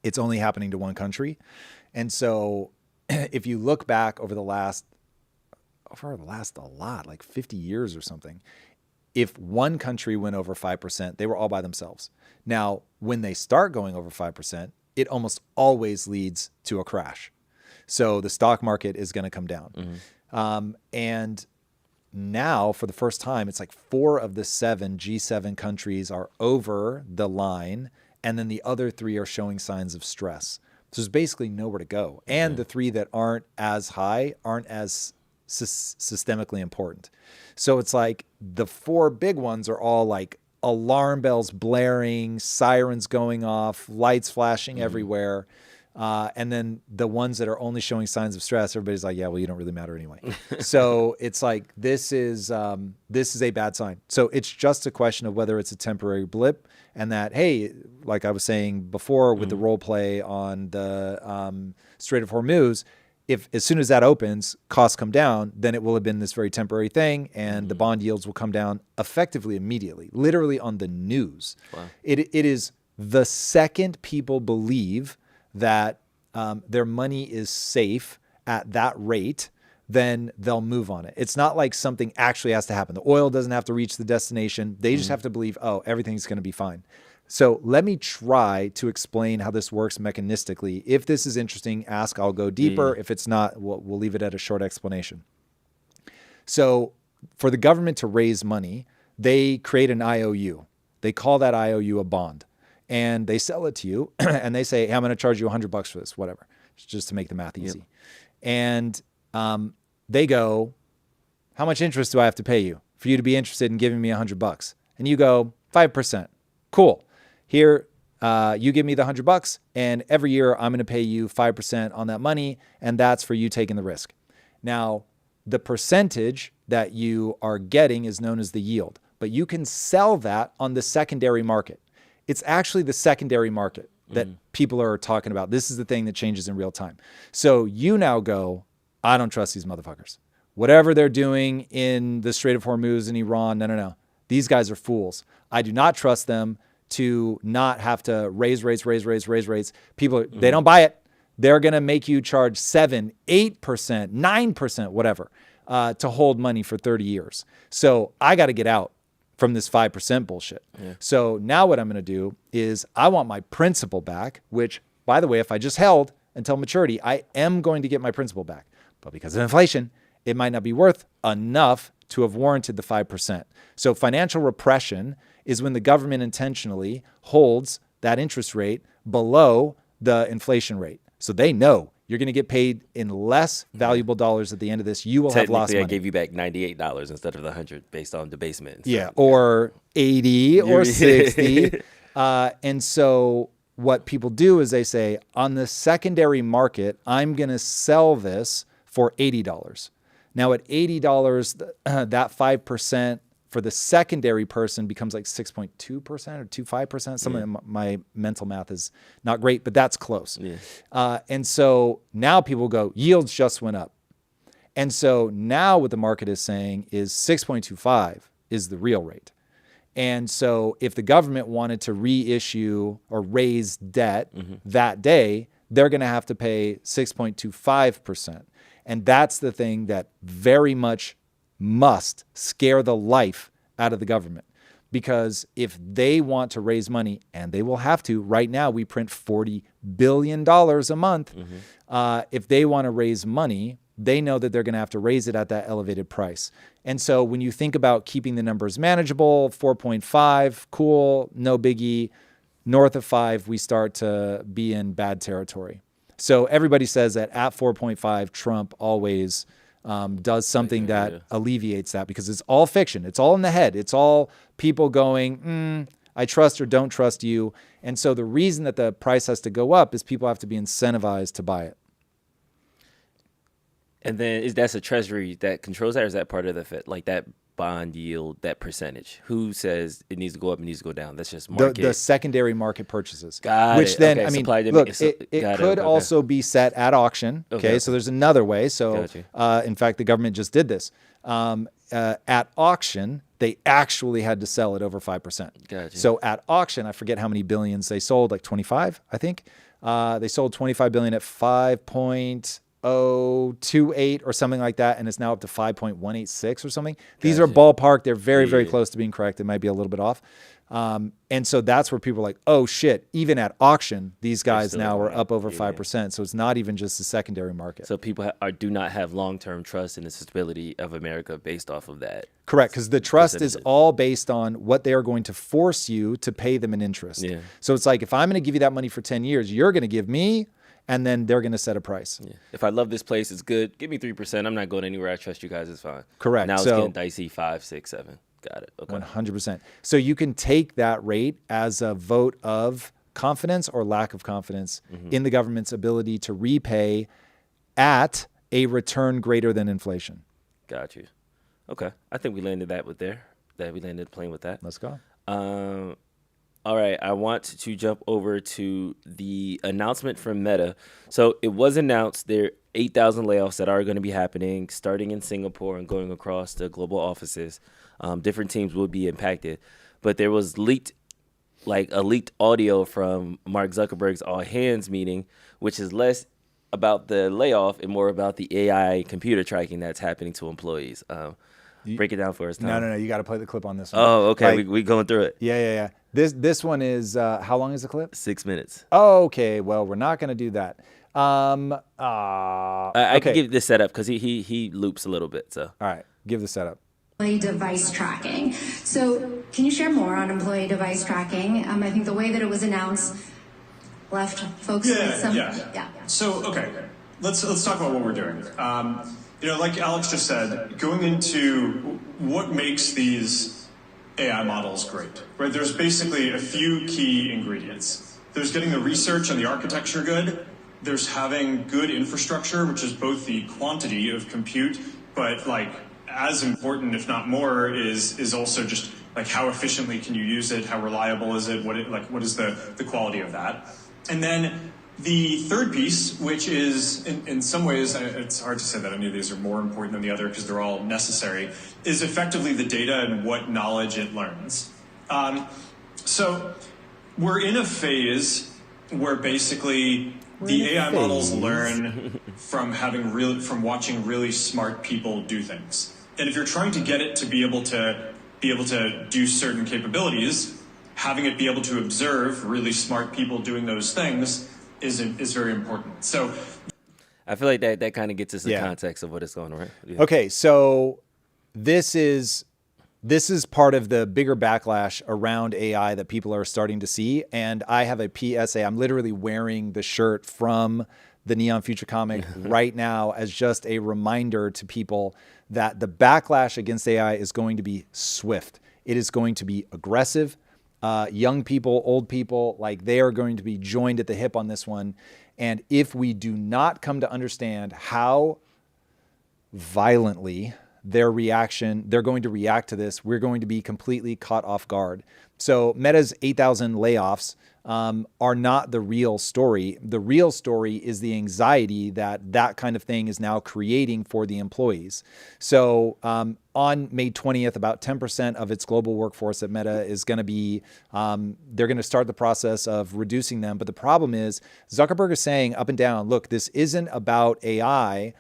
it's only happening to one country. And so if you look back over the last a lot, like 50 years or something, if one country went over 5%, they were all by themselves. Now, when they start going over 5%, it almost always leads to a crash. So the stock market is going to come down. Mm-hmm. And now, for the first time, it's like 4 of the 7 G7 countries are over the line, and then the other 3 are showing signs of stress. So there's basically nowhere to go. And the 3 that aren't as high aren't as systemically important. So it's like the 4 big ones are all like alarm bells blaring, sirens going off, lights flashing everywhere. And then the ones that are only showing signs of stress, everybody's like, yeah, well, you don't really matter anyway. So it's like, this is a bad sign. So it's just a question of whether it's a temporary blip, and that, hey, like I was saying before with the role play on the Strait of Hormuz, if as soon as that opens, costs come down, then it will have been this very temporary thing, and the bond yields will come down effectively immediately, literally on the news. Wow. It is the second people believe that their money is safe at that rate, then they'll move on it. It's not like something actually has to happen. The oil doesn't have to reach the destination. They just have to believe, oh, everything's going to be fine. So let me try to explain how this works mechanistically. If this is interesting, ask, I'll go deeper. If it's not, we'll leave it at a short explanation. So for the government to raise money, they create an IOU. They call that IOU a bond. And they sell it to you, and they say, hey, I'm going to charge you $100 for this, whatever, just to make the math easy. And they go, how much interest do I have to pay you for you to be interested in giving me $100? And you go, 5%. Cool. Here, you give me the $100, and every year I'm going to pay you 5% on that money, and that's for you taking the risk. Now, the percentage that you are getting is known as the yield, but you can sell that on the secondary market. It's actually the secondary market that people are talking about. This is the thing that changes in real time. So you now go, I don't trust these motherfuckers. Whatever they're doing in the Strait of Hormuz in Iran, no. These guys are fools. I do not trust them to not have to raise rates. People, they don't buy it. They're going to make you charge 7, 8%, 9%, whatever, to hold money for 30 years. So I got to get out from this 5% bullshit. Yeah. So now what I'm going to do is I want my principal back, which, by the way, if I just held until maturity, I am going to get my principal back. But because of inflation, it might not be worth enough to have warranted the 5%. So financial repression is when the government intentionally holds that interest rate below the inflation rate. So they know you're going to get paid in less valuable dollars at the end of this. You will have lost money. I gave you back $98 instead of the $100 based on debasement. Yeah, or 80 or 60. And so what people do is they say, on the secondary market, I'm going to sell this for $80. Now at $80, that 5% for the secondary person becomes like 6.2% or 2.5%. Some of my mental math is not great, but that's close. Yeah. And so now people go, yields just went up. And so now what the market is saying is 6.25 is the real rate. And so if the government wanted to reissue or raise debt that day, they're going to have to pay 6.25%. And that's the thing that very much must scare the life out of the government. Because if they want to raise money, and they will have to, right now we print $40 billion a month. If they want to raise money, they know that they're going to have to raise it at that elevated price. And so when you think about keeping the numbers manageable, 4.5, cool, no biggie. North of 5, we start to be in bad territory. So everybody says that at 4.5, Trump always does something that alleviates that, because it's all fiction. It's all in the head. It's all people going, I trust or don't trust you. And so the reason that the price has to go up is people have to be incentivized to buy it. And then that's a treasury that controls that, or is that part of the Fed? Like that bond yield, that percentage? Who says it needs to go up and needs to go down? That's just market. The secondary market purchases. Which then, okay, I mean, look, it could also be set at auction. Okay, so there's another way. So, in fact, the government just did this. At auction, they actually had to sell it over 5%. Gotcha. So at auction, I forget how many billions they sold, like 25, I think. They sold 25 billion at 5.028 or something like that, and it's now up to 5.186 or something. These are ballpark. They're very, very close to being correct. It might be a little bit off. And so that's where people are like, oh shit, even at auction, these guys now are up over 5%. So it's not even just the secondary market. So people do not have long-term trust in the stability of America based off of that. Correct, because the trust is all based on what they are going to force you to pay them in interest. Yeah. So it's like, if I'm going to give you that money for 10 years, you're going to give me, and then they're going to set a price. Yeah. If I love this place, it's good. Give me 3%. I'm not going anywhere. I trust you guys. It's fine. Correct. Now it's getting dicey. 5, 6, 7. Got it. Okay. 100%. So you can take that rate as a vote of confidence or lack of confidence in the government's ability to repay at a return greater than inflation. Got you. Okay. I think we landed we landed the plane with that. Let's go. All right. I want to jump over to the announcement from Meta. So it was announced there are 8,000 layoffs that are going to be happening starting in Singapore and going across the global offices. Different teams will be impacted. But there was a leaked audio from Mark Zuckerberg's all hands meeting, which is less about the layoff and more about the AI computer tracking that's happening to employees. Break it down for us, Tom. No. You got to play the clip on this one. Oh, okay. We going through it. Yeah. This one is, how long is the clip? 6 minutes. Oh, okay. Well, we're not going to do that. I can give this setup because he loops a little bit. So all right, give the setup. Employee device tracking. So can you share more on employee device tracking? I think the way that it was announced left folks with some... Yeah. So, okay, let's talk about what we're doing. Like Alex just said, going into what makes these AI models great, right? There's basically a few key ingredients. There's getting the research and the architecture good. There's having good infrastructure, which is both the quantity of compute, but as important, if not more, is also just how efficiently can you use it? How reliable is it? What is the quality of that? And then the third piece, which is in some ways, it's hard to say that any of these are more important than the other because they're all necessary, is effectively the data and what knowledge it learns. So we're in a phase where basically the AI models learn from watching really smart people do things. And if you're trying to get it to be able to do certain capabilities, having it be able to observe really smart people doing those things is very important. So I feel like that kind of gets us the context of what is going on, right? Yeah. Okay, so this is part of the bigger backlash around AI that people are starting to see. And I have a PSA. I'm literally wearing the shirt from the Neon Future comic right now as just a reminder to people that the backlash against AI is going to be swift. It is going to be aggressive. Young people, old people, they are going to be joined at the hip on this one. And if we do not come to understand how violently they're going to react to this, we're going to be completely caught off guard. So Meta's 8,000 layoffs are not the real story. The real story is the anxiety that kind of thing is now creating for the employees. So on May 20th, about 10% of its global workforce at Meta is going to be, they're going to start the process of reducing them. But the problem is Zuckerberg is saying up and down, look, this isn't about AI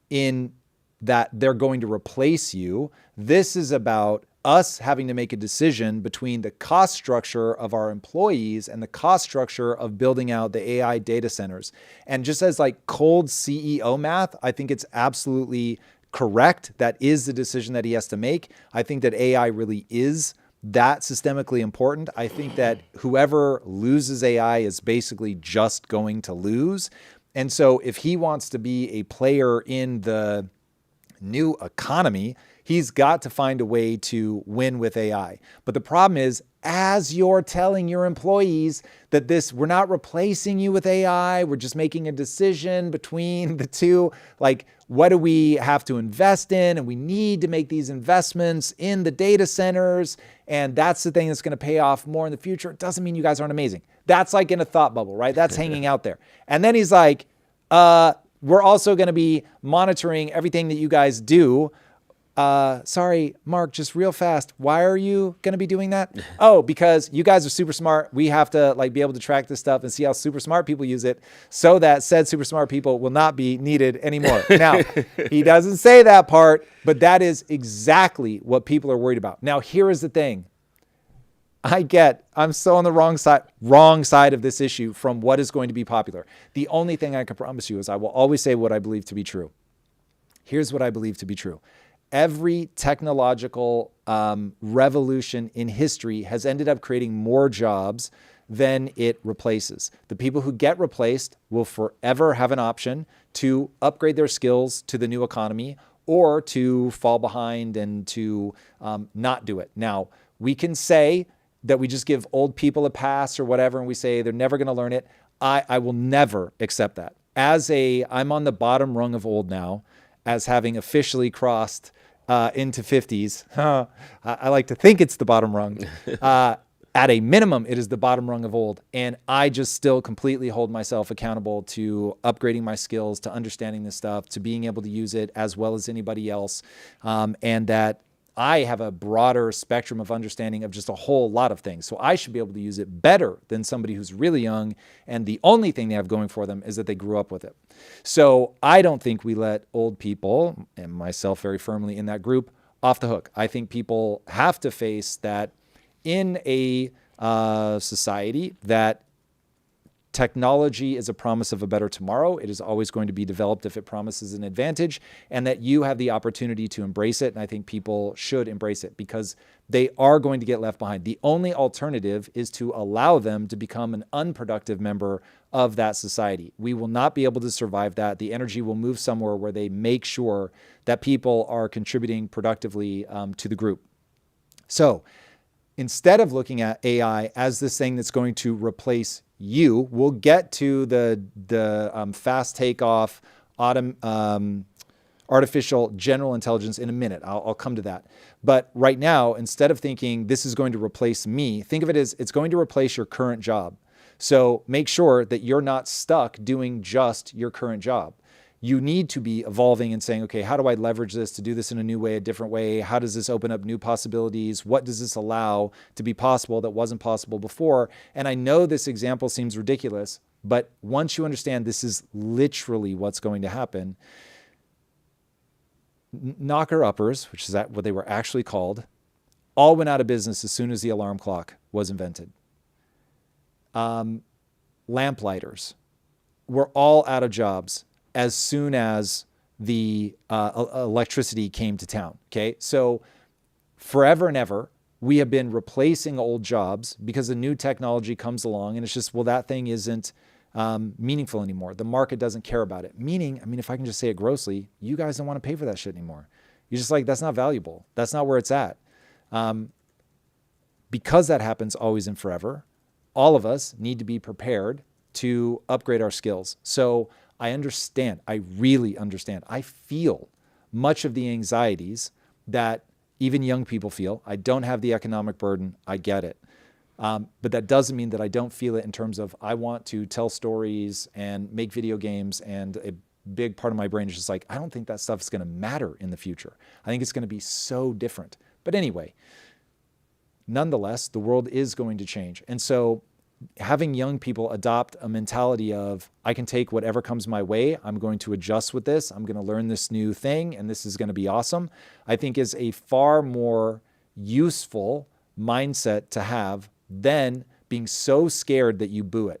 in that they're going to replace you. This is about us having to make a decision between the cost structure of our employees and the cost structure of building out the AI data centers. And just as cold CEO math, I think it's absolutely correct. That is the decision that he has to make. I think that AI really is that systemically important. I think that whoever loses AI is basically just going to lose. And so if he wants to be a player in the new economy, he's got to find a way to win with AI. But the problem is, as you're telling your employees that we're not replacing you with AI, we're just making a decision between the two, what do we have to invest in? And we need to make these investments in the data centers. And that's the thing that's going to pay off more in the future. It doesn't mean you guys aren't amazing. That's in a thought bubble, right? That's hanging out there. And then he's like, we're also going to be monitoring everything that you guys do. Sorry, Mark, just real fast. Why are you going to be doing that? Oh, because you guys are super smart. We have to be able to track this stuff and see how super smart people use it so that said super smart people will not be needed anymore. Now, he doesn't say that part, but that is exactly what people are worried about. Now, here is the thing. I'm so on the wrong side of this issue from what is going to be popular. The only thing I can promise you is I will always say what I believe to be true. Here's what I believe to be true. Every technological revolution in history has ended up creating more jobs than it replaces. The people who get replaced will forever have an option to upgrade their skills to the new economy or to fall behind and to not do it. Now, we can say that we just give old people a pass or whatever, and we say they're never going to learn it. I will never accept that. I'm on the bottom rung of old now, as having officially crossed into 50s. I like to think it's the bottom rung. At a minimum, it is the bottom rung of old. And I just still completely hold myself accountable to upgrading my skills, to understanding this stuff, to being able to use it as well as anybody else. And that I have a broader spectrum of understanding of just a whole lot of things. So I should be able to use it better than somebody who's really young. And the only thing they have going for them is that they grew up with it. So I don't think we let old people, and myself very firmly in that group, off the hook. I think people have to face that in a society that technology is a promise of a better tomorrow. It is always going to be developed if it promises an advantage, and that you have the opportunity to embrace it. And I think people should embrace it because they are going to get left behind. The only alternative is to allow them to become an unproductive member of that society. We will not be able to survive that. The energy will move somewhere where they make sure that people are contributing productively to the group. So instead of looking at AI as this thing that's going to replace you, we'll get to the fast takeoff artificial general intelligence in a minute. I'll come to that. But right now, instead of thinking this is going to replace me, think of it as it's going to replace your current job. So make sure that you're not stuck doing just your current job. You need to be evolving and saying, okay, how do I leverage this to do this in a new way, a different way? How does this open up new possibilities? What does this allow to be possible that wasn't possible before? And I know this example seems ridiculous, but once you understand this is literally what's going to happen, knocker-uppers, which is what they were actually called, all went out of business as soon as the alarm clock was invented. Lamplighters were all out of jobs as soon as the electricity came to town, okay? So forever and ever, we have been replacing old jobs because a new technology comes along and it's just, well, that thing isn't meaningful anymore. The market doesn't care about it. Meaning, I mean, if I can just say it grossly, you guys don't want to pay for that shit anymore. You're just like, that's not valuable. That's not where it's at. Because that happens always and forever, all of us need to be prepared to upgrade our skills. So I understand. I really understand. I feel much of the anxieties that even young people feel. I don't have the economic burden. I get it. But that doesn't mean that I don't feel it in terms of I want to tell stories and make video games, and a big part of my brain is just like, I don't think that stuff is going to matter in the future. I think it's going to be so different. But anyway, nonetheless, the world is going to change. And so having young people adopt a mentality of, I can take whatever comes my way, I'm going to adjust with this, I'm going to learn this new thing, and this is going to be awesome, I think is a far more useful mindset to have than being so scared that you boo it.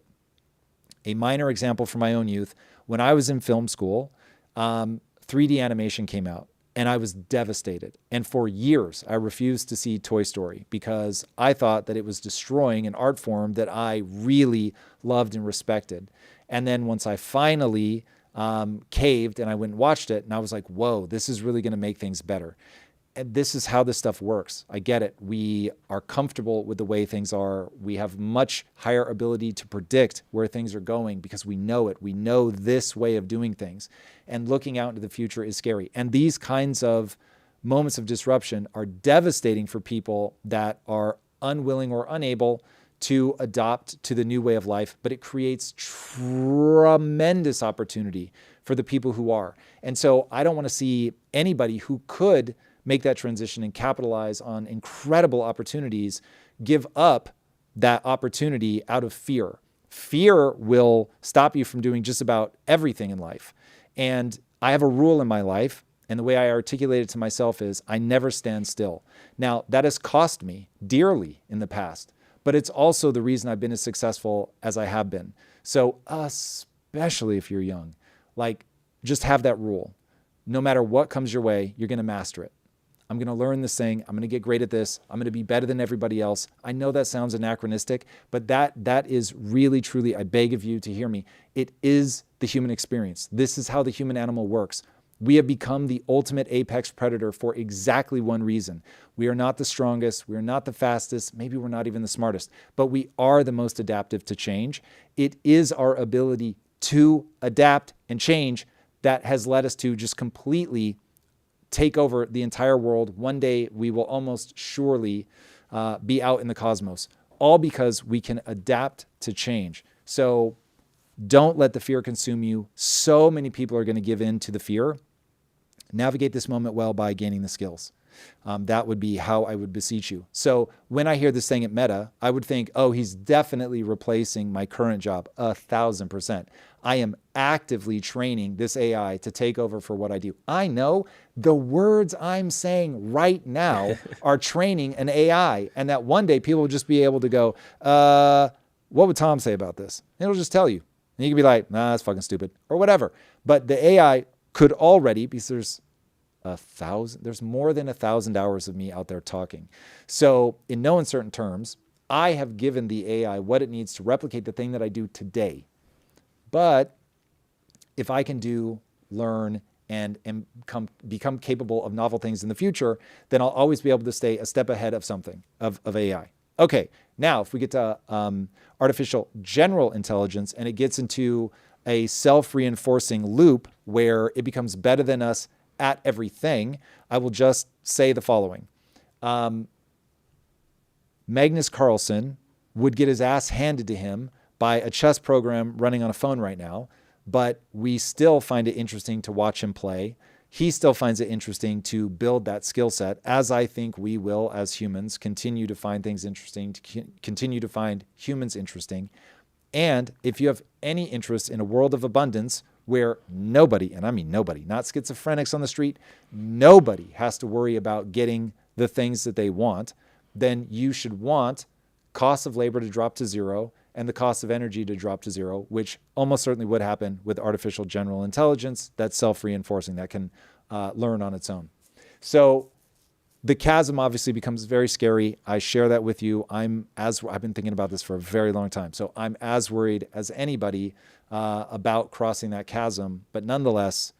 A minor example from my own youth, when I was in film school, 3D animation came out. And I was devastated. And for years, I refused to see Toy Story because I thought that it was destroying an art form that I really loved and respected. And then once I finally caved and I went and watched it, and I was like, whoa, this is really going to make things better. And this is how this stuff works. I get it. We are comfortable with the way things are. We have much higher ability to predict where things are going because we know it. We know this way of doing things. And looking out into the future is scary. And these kinds of moments of disruption are devastating for people that are unwilling or unable to adopt to the new way of life, but it creates tremendous opportunity for the people who are. And so I don't want to see anybody who could make that transition and capitalize on incredible opportunities give up that opportunity out of fear. Fear will stop you from doing just about everything in life. And I have a rule in my life, and the way I articulate it to myself is I never stand still. Now, that has cost me dearly in the past, but it's also the reason I've been as successful as I have been. So especially if you're young, like just have that rule. No matter what comes your way, you're going to master it. I'm going to learn this thing. I'm going to get great at this. I'm going to be better than everybody else. I know that sounds anachronistic, but that is really, truly, I beg of you to hear me. It is the human experience. This is how the human animal works. We have become the ultimate apex predator for exactly one reason. We are not the strongest. We are not the fastest. Maybe we're not even the smartest, but we are the most adaptive to change. It is our ability to adapt and change that has led us to just completely take over the entire world. One day we will almost surely be out in the cosmos, all because we can adapt to change. So don't let the fear consume you. So many people are going to give in to the fear. Navigate this moment well by gaining the skills. That would be how I would beseech you. So when I hear this thing at Meta, I would think, oh, he's definitely replacing my current job 1,000%. I am actively training this AI to take over for what I do. I know the words I'm saying right now are training an AI, and that one day people will just be able to go, what would Tom say about this? And it'll just tell you. And you can be like, nah, that's fucking stupid, or whatever. But the AI could already, because there's more than 1,000 hours of me out there talking. So in no uncertain terms, I have given the AI what it needs to replicate the thing that I do today. But if I can learn, and become capable of novel things in the future, then I'll always be able to stay a step ahead of something, of AI. Okay, now if we get to artificial general intelligence, and it gets into a self-reinforcing loop where it becomes better than us at everything, I will just say the following. Magnus Carlsen would get his ass handed to him by a chess program running on a phone right now, but we still find it interesting to watch him play. He still finds it interesting to build that skill set, as I think we will, as humans, continue to find things interesting, to continue to find humans interesting. And if you have any interest in a world of abundance where nobody, and I mean nobody, not schizophrenics on the street, nobody has to worry about getting the things that they want, then you should want cost of labor to drop to zero and the cost of energy to drop to zero, which almost certainly would happen with artificial general intelligence that's self-reinforcing, that can learn on its own. So the chasm obviously becomes very scary. I share that with you. I've been thinking about this for a very long time. So I'm as worried as anybody about crossing that chasm. But nonetheless,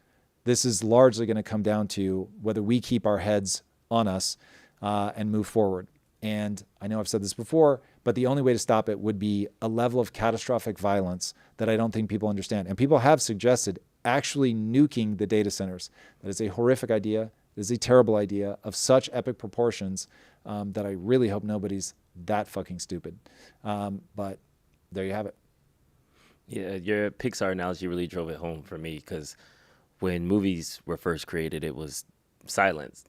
this is largely going to come down to whether we keep our heads on us and move forward. And I know I've said this before, but the only way to stop it would be a level of catastrophic violence that I don't think people understand. And people have suggested actually nuking the data centers. That is a horrific idea. It is a terrible idea of such epic proportions that I really hope nobody's that fucking stupid. But there you have it. Yeah, your Pixar analogy really drove it home for me, because when movies were first created, it was silence.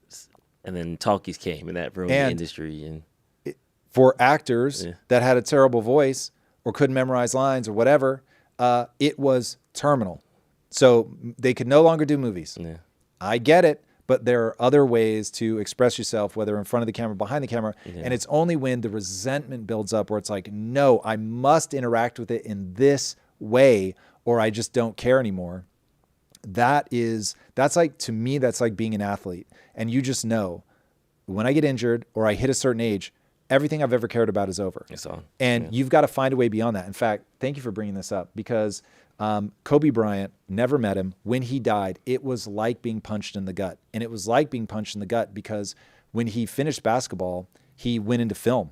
And then talkies came, and that ruined the industry. And for actors that had a terrible voice or couldn't memorize lines or whatever, it was terminal. So they could no longer do movies. Yeah. I get it, but there are other ways to express yourself, whether in front of the camera, behind the camera. Yeah. And it's only when the resentment builds up where it's like, no, I must interact with it in this way or I just don't care anymore. That's like, to me, that's like being an athlete. And you just know when I get injured or I hit a certain age, everything I've ever cared about is over. It's on. And you've got to find a way beyond that. In fact, thank you for bringing this up, because Kobe Bryant, never met him. When he died, it was like being punched in the gut. And it was like being punched in the gut because when he finished basketball, he went into film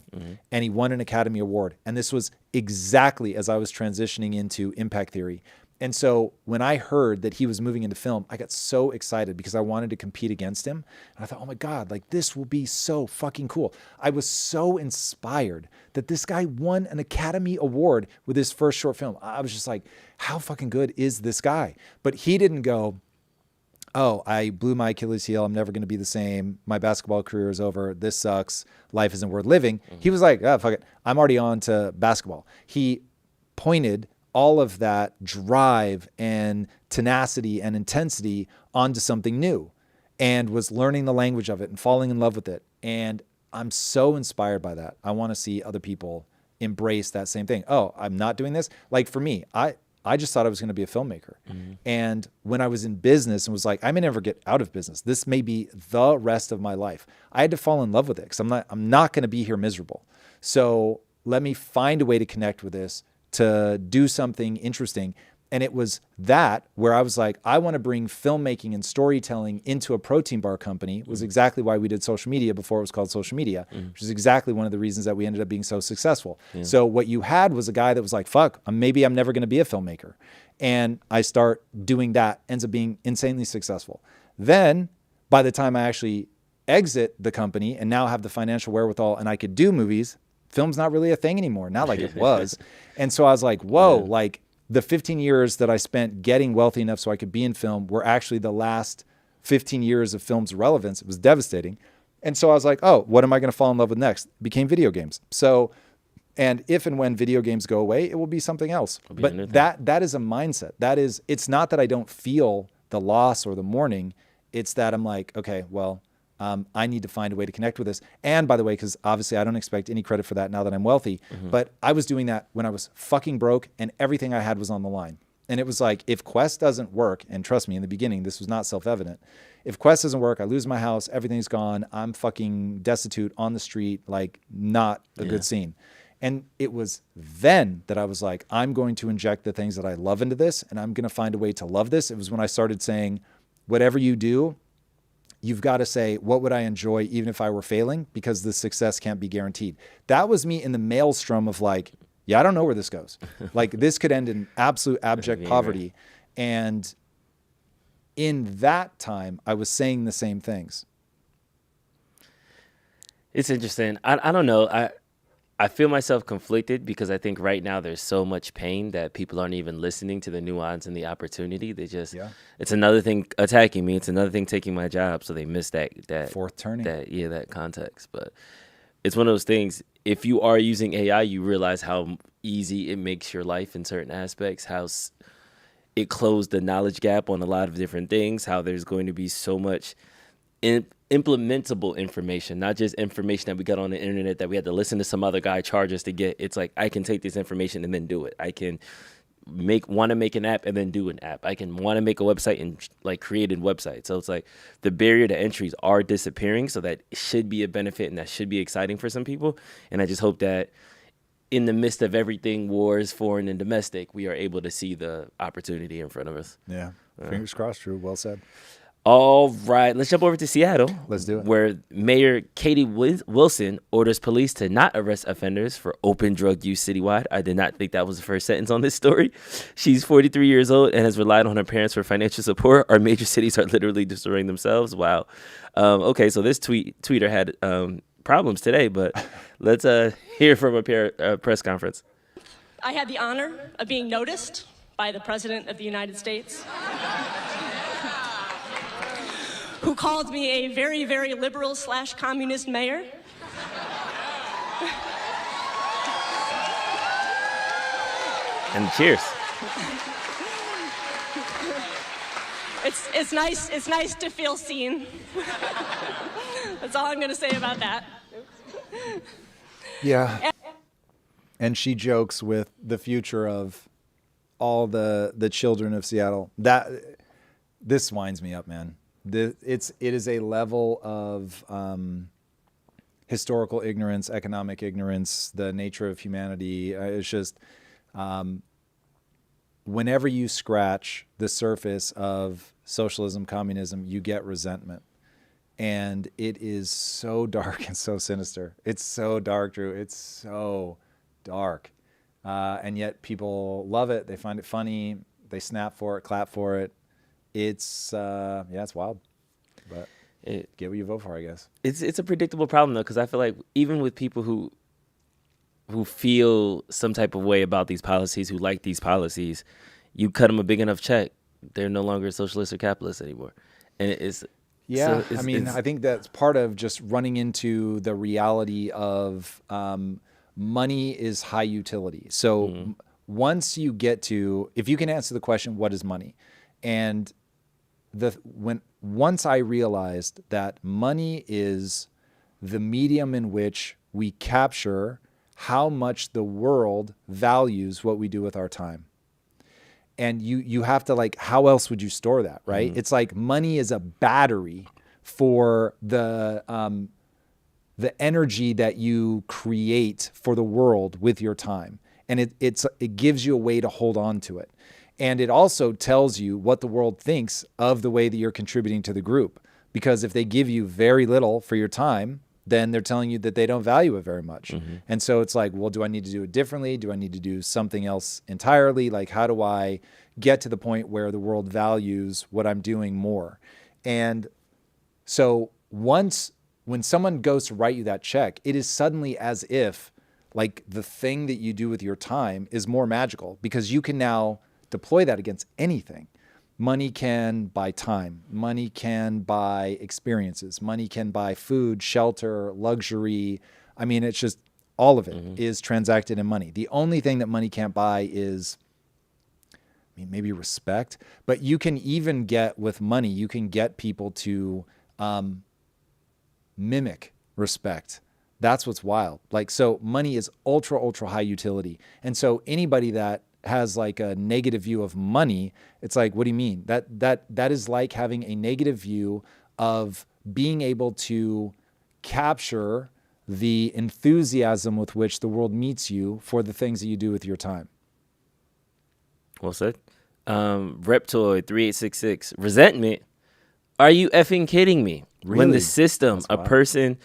and he won an Academy Award. And this was exactly as I was transitioning into impact theory. And so when I heard that he was moving into film, I got so excited because I wanted to compete against him. And I thought, oh my God, like this will be so fucking cool. I was so inspired that this guy won an Academy Award with his first short film. I was just like, how fucking good is this guy? But he didn't go, oh, I blew my Achilles heel. I'm never going to be the same. My basketball career is over. This sucks. Life isn't worth living. He was like, oh, fuck it. I'm already on to basketball. He pointed all of that drive and tenacity and intensity onto something new and was learning the language of it and falling in love with it. And I'm so inspired by that. I want to see other people embrace that same thing. Oh, I'm not doing this. Like for me, I just thought I was going to be a filmmaker. And when I was in business and was like, I may never get out of business. This may be the rest of my life. I had to fall in love with it because I'm not going to be here miserable. So let me find a way to connect with this, to do something interesting. And it was that where I was like, I want to bring filmmaking and storytelling into a protein bar company. It was exactly why we did social media before it was called social media, which is exactly one of the reasons that we ended up being so successful. So what you had was a guy that was like, fuck, maybe I'm never going to be a filmmaker. And I start doing that, ends up being insanely successful. Then by the time I actually exit the company and now have the financial wherewithal and I could do movies, film's not really a thing anymore, not like it was. And so I was like, whoa, like, the 15 years that I spent getting wealthy enough so I could be in film were actually the last 15 years of film's relevance. It was devastating. And so I was like, oh, what am I going to fall in love with next? Became video games. So, and if and when video games go away, it will be something else. But that is a mindset. It's not that I don't feel the loss or the mourning. It's that I'm like, okay, well, I need to find a way to connect with this. And by the way, because obviously I don't expect any credit for that now that I'm wealthy, but I was doing that when I was fucking broke and everything I had was on the line. And it was like, if Quest doesn't work, and trust me, in the beginning, this was not self-evident. If Quest doesn't work, I lose my house, everything's gone, I'm fucking destitute on the street, like not a good scene. And it was then that I was like, I'm going to inject the things that I love into this and I'm going to find a way to love this. It was when I started saying, whatever you do, you've got to say, what would I enjoy even if I were failing? Because the success can't be guaranteed. That was me in the maelstrom of like, yeah, I don't know where this goes. Like this could end in absolute abject poverty. And in that time, I was saying the same things. It's interesting. I don't know. I feel myself conflicted because I think right now there's so much pain that people aren't even listening to the nuance and the opportunity. They just, it's another thing attacking me. It's another thing taking my job. So they miss that fourth turning. That context. But it's one of those things. If you are using AI, you realize how easy it makes your life in certain aspects, how it closed the knowledge gap on a lot of different things, how there's going to be so much implementable information, not just information that we got on the internet that we had to listen to some other guy charge us to get. It's like, I can take this information and then do it. I can want to make an app and then do an app. I can want to make a website and like create a website. So it's like the barrier to entries are disappearing. So that should be a benefit and that should be exciting for some people. And I just hope that in the midst of everything, wars, foreign and domestic, we are able to see the opportunity in front of us. Yeah. Fingers crossed, Drew. Well said. All right, let's jump over to Seattle. Let's do it. Where Mayor Katie Wilson orders police to not arrest offenders for open drug use citywide. I did not think that was the first sentence on this story. She's 43 years old and has relied on her parents for financial support. Our major cities are literally destroying themselves. Wow. Okay, so this tweeter had problems today, but let's hear from a press conference. I had the honor of being noticed by the President of the United States, who called me a very, very liberal / communist mayor. And cheers. It's nice to feel seen. That's all I'm going to say about that. Yeah. And she jokes with the future of all the children of Seattle. This winds me up, man. It is a level of historical ignorance, economic ignorance, the nature of humanity. It's just whenever you scratch the surface of socialism, communism, you get resentment. And it is so dark and so sinister. It's so dark, Drew. It's so dark. And yet people love it. They find it funny. They snap for it, clap for it. It's it's wild, but get what you vote for, I guess. It's a predictable problem though, because I feel like even with people who feel some type of way about these policies, who like these policies, you cut them a big enough check, they're no longer socialists or capitalists anymore, and I think that's part of just running into the reality of money is high utility. So once you get to, if you can answer the question, what is money? And once I realized that money is the medium in which we capture how much the world values what we do with our time. And you have to, like, how else would you store that, right? It's like money is a battery for the energy that you create for the world with your time. And it gives you a way to hold on to it. And it also tells you what the world thinks of the way that you're contributing to the group. Because if they give you very little for your time, then they're telling you that they don't value it very much. And so it's like, well, do I need to do it differently? Do I need to do something else entirely? Like, how do I get to the point where the world values what I'm doing more? And so when someone goes to write you that check, it is suddenly as if like the thing that you do with your time is more magical, because you can now deploy that against anything. Money can buy time. Money can buy experiences. Money can buy food, shelter, luxury. I mean, it's just all of it is transacted in money. The only thing that money can't buy is, I mean, maybe respect. But you can even get with money, you can get people to mimic respect. That's what's wild. Like, so money is ultra, ultra high utility. And so anybody that has like a negative view of money, it's like, what do you mean? That is like having a negative view of being able to capture the enthusiasm with which the world meets you for the things that you do with your time. Well said. Reptoid 3866, resentment. Are you effing kidding me? Really? When the system a person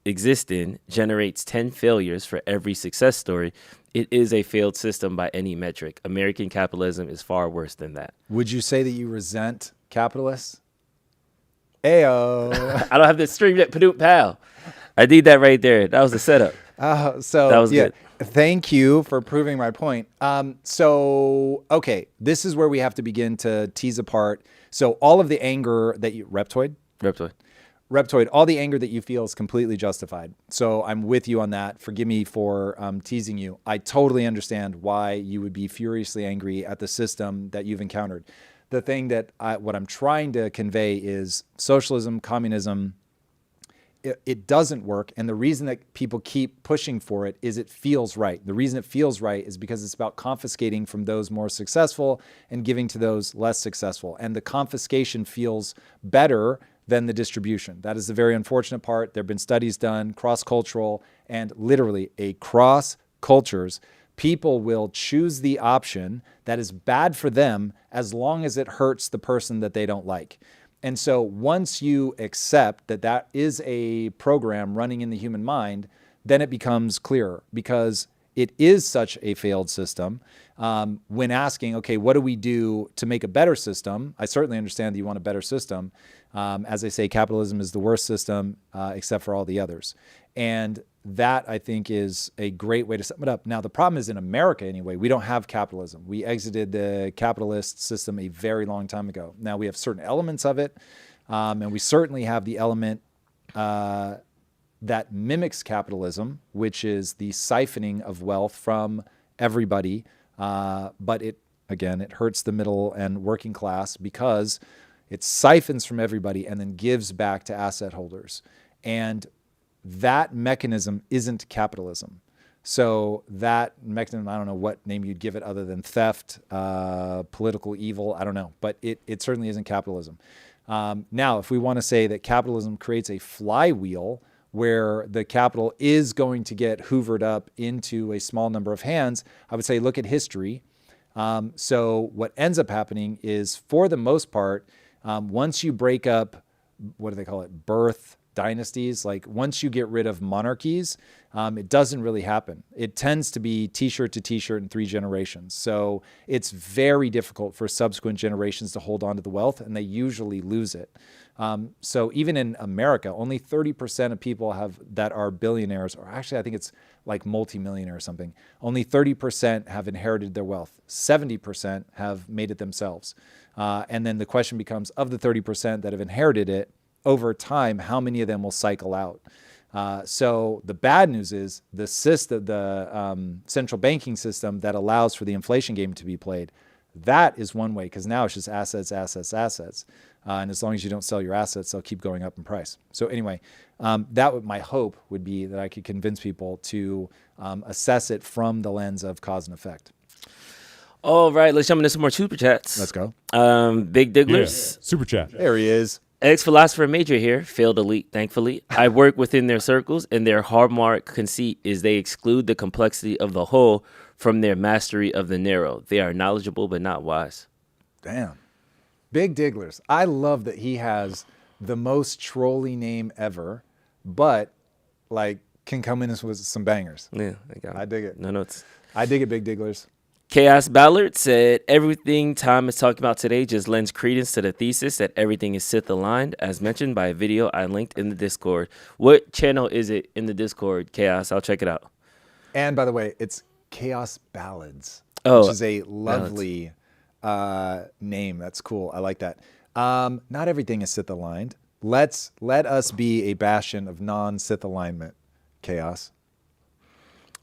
exists in generates 10 failures for every success story, it is a failed system by any metric. American capitalism is far worse than that. Would you say that you resent capitalists? Ayo. I don't have to stream that Padoot Pal. I did that right there. That was the setup. So that was good. Thank you for proving my point. Okay, this is where we have to begin to tease apart. So all of the anger that you, Reptoid, all the anger that you feel is completely justified. So I'm with you on that. Forgive me for teasing you. I totally understand why you would be furiously angry at the system that you've encountered. The thing that what I'm trying to convey is socialism, communism, it doesn't work. And the reason that people keep pushing for it is it feels right. The reason it feels right is because it's about confiscating from those more successful and giving to those less successful. And the confiscation feels better than the distribution. That is the very unfortunate part. There have been studies done, cross-cultural, and literally across cultures, people will choose the option that is bad for them as long as it hurts the person that they don't like. And so once you accept that that is a program running in the human mind, then it becomes clearer, because it is such a failed system. When asking, okay, what do we do to make a better system? I certainly understand that you want a better system. As I say, capitalism is the worst system, except for all the others. And that, I think, is a great way to sum it up. Now, the problem is in America, anyway, we don't have capitalism. We exited the capitalist system a very long time ago. Now, we have certain elements of it, and we certainly have the element that mimics capitalism, which is the siphoning of wealth from everybody. But it hurts the middle and working class because it siphons from everybody and then gives back to asset holders. And that mechanism isn't capitalism. So that mechanism, I don't know what name you'd give it other than theft, political evil, I don't know. But it certainly isn't capitalism. Now, if we want to say that capitalism creates a flywheel where the capital is going to get hoovered up into a small number of hands, I would say look at history. So what ends up happening is, for the most part, once you break up, what do they call it, birth dynasties, like once you get rid of monarchies, it doesn't really happen. It tends to be t-shirt to t-shirt in 3 generations. So it's very difficult for subsequent generations to hold on to the wealth, and they usually lose it. So even in America, only 30% of people that are billionaires, or actually I think it's like multimillionaire or something, only 30% have inherited their wealth. 70% have made it themselves. And then the question becomes, of the 30% that have inherited it, over time, how many of them will cycle out? So the bad news is the central banking system that allows for the inflation game to be played. That is one way, because now it's just assets, assets, assets. And as long as you don't sell your assets, they'll keep going up in price. So anyway, my hope would be that I could convince people to assess it from the lens of cause and effect. All right, let's jump into some more super chats. Let's go. Big Digglers. Yeah. Super chat. There he is. Ex-philosopher major here, failed elite, thankfully. I work within their circles, and their hallmark conceit is they exclude the complexity of the whole from their mastery of the narrow. They are knowledgeable but not wise. Damn. Big Digglers. I love that he has the most trolly name ever, but like can come in with some bangers. Yeah, I dig it. No notes. I dig it, Big Digglers. Chaos Ballard said, everything Tom is talking about today just lends credence to the thesis that everything is Sith aligned, as mentioned by a video I linked in the Discord. What channel is it in the Discord, Chaos? I'll check it out. And by the way, it's Chaos Ballads, which is a lovely name. That's cool. I like that. Not everything is Sith aligned. Let us be a bastion of non-Sith alignment. Chaos.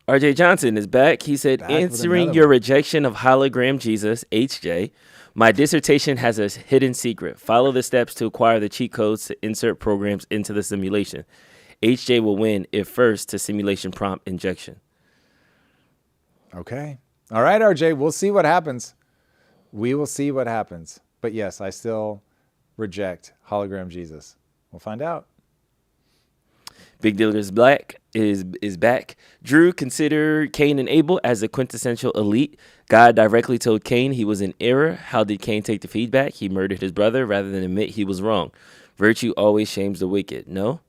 RJ Johnson is back. He said, answering your rejection of hologram Jesus, HJ, my dissertation has a hidden secret. Follow the steps to acquire the cheat codes to insert programs into the simulation. HJ will win if first to simulation prompt injection. Okay. All right, RJ. We'll see what happens. We will see what happens. But yes, I still reject hologram Jesus. We'll find out. Big Dealers Black is back. Drew considered Cain and Abel as the quintessential elite. God directly told Cain he was in error. How did Cain take the feedback? He murdered his brother rather than admit he was wrong. Virtue always shames the wicked. No?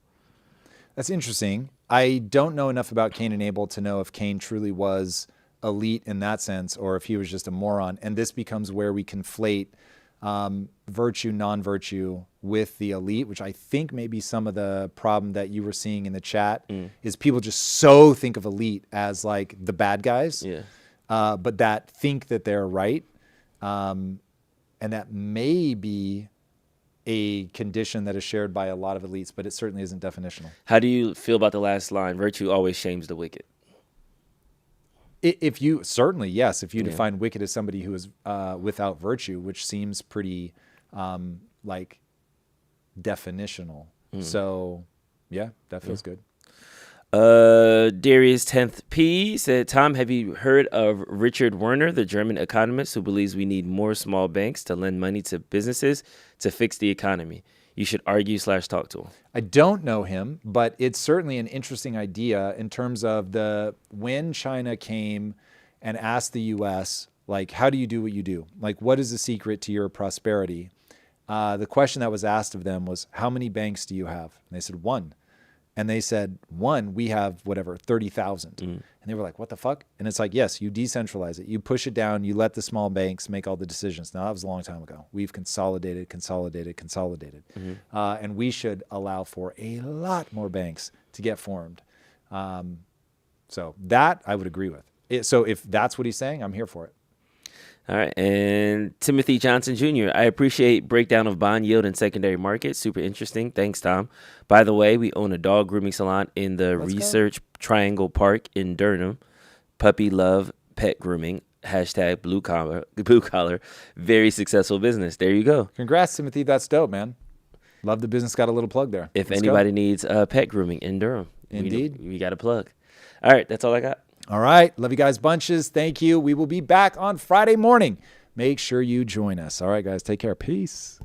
That's interesting. I don't know enough about Cain and Abel to know if Cain truly was elite in that sense or if he was just a moron. And this becomes where we conflate virtue, non-virtue with the elite, which I think may be some of the problem that you were seeing in the chat is people just so think of elite as like the bad guys, but that think that they're right. And that may be a condition that is shared by a lot of elites, but it certainly isn't definitional. How do you feel about the last line? Virtue always shames the wicked. If you certainly, yes, if you define wicked as somebody who is without virtue, which seems pretty like definitional. So yeah, that feels good. Darius 10th P said, Tom, have you heard of Richard Werner, the German economist who believes we need more small banks to lend money to businesses to fix the economy? You should argue/talk to him. I don't know him, but it's certainly an interesting idea in terms of when China came and asked the U.S., like, how do you do what you do? Like, what is the secret to your prosperity? The question that was asked of them was, how many banks do you have? And they said, 1. And they said, 1, we have whatever, 30,000. And they were like, what the fuck? And it's like, yes, you decentralize it. You push it down. You let the small banks make all the decisions. Now, that was a long time ago. We've consolidated. And we should allow for a lot more banks to get formed. So that I would agree with. So if that's what he's saying, I'm here for it. All right. And Timothy Johnson Jr., I appreciate breakdown of bond yield and secondary market. Super interesting. Thanks, Tom. By the way, we own a dog grooming salon in the Research Triangle Park in Durham. Puppy love pet grooming. # blue collar. Very successful business. There you go. Congrats, Timothy. That's dope, man. Love the business. Got a little plug there. If anybody needs pet grooming in Durham. Indeed. We got a plug. All right. That's all I got. All right. Love you guys bunches. Thank you. We will be back on Friday morning. Make sure you join us. All right, guys. Take care. Peace.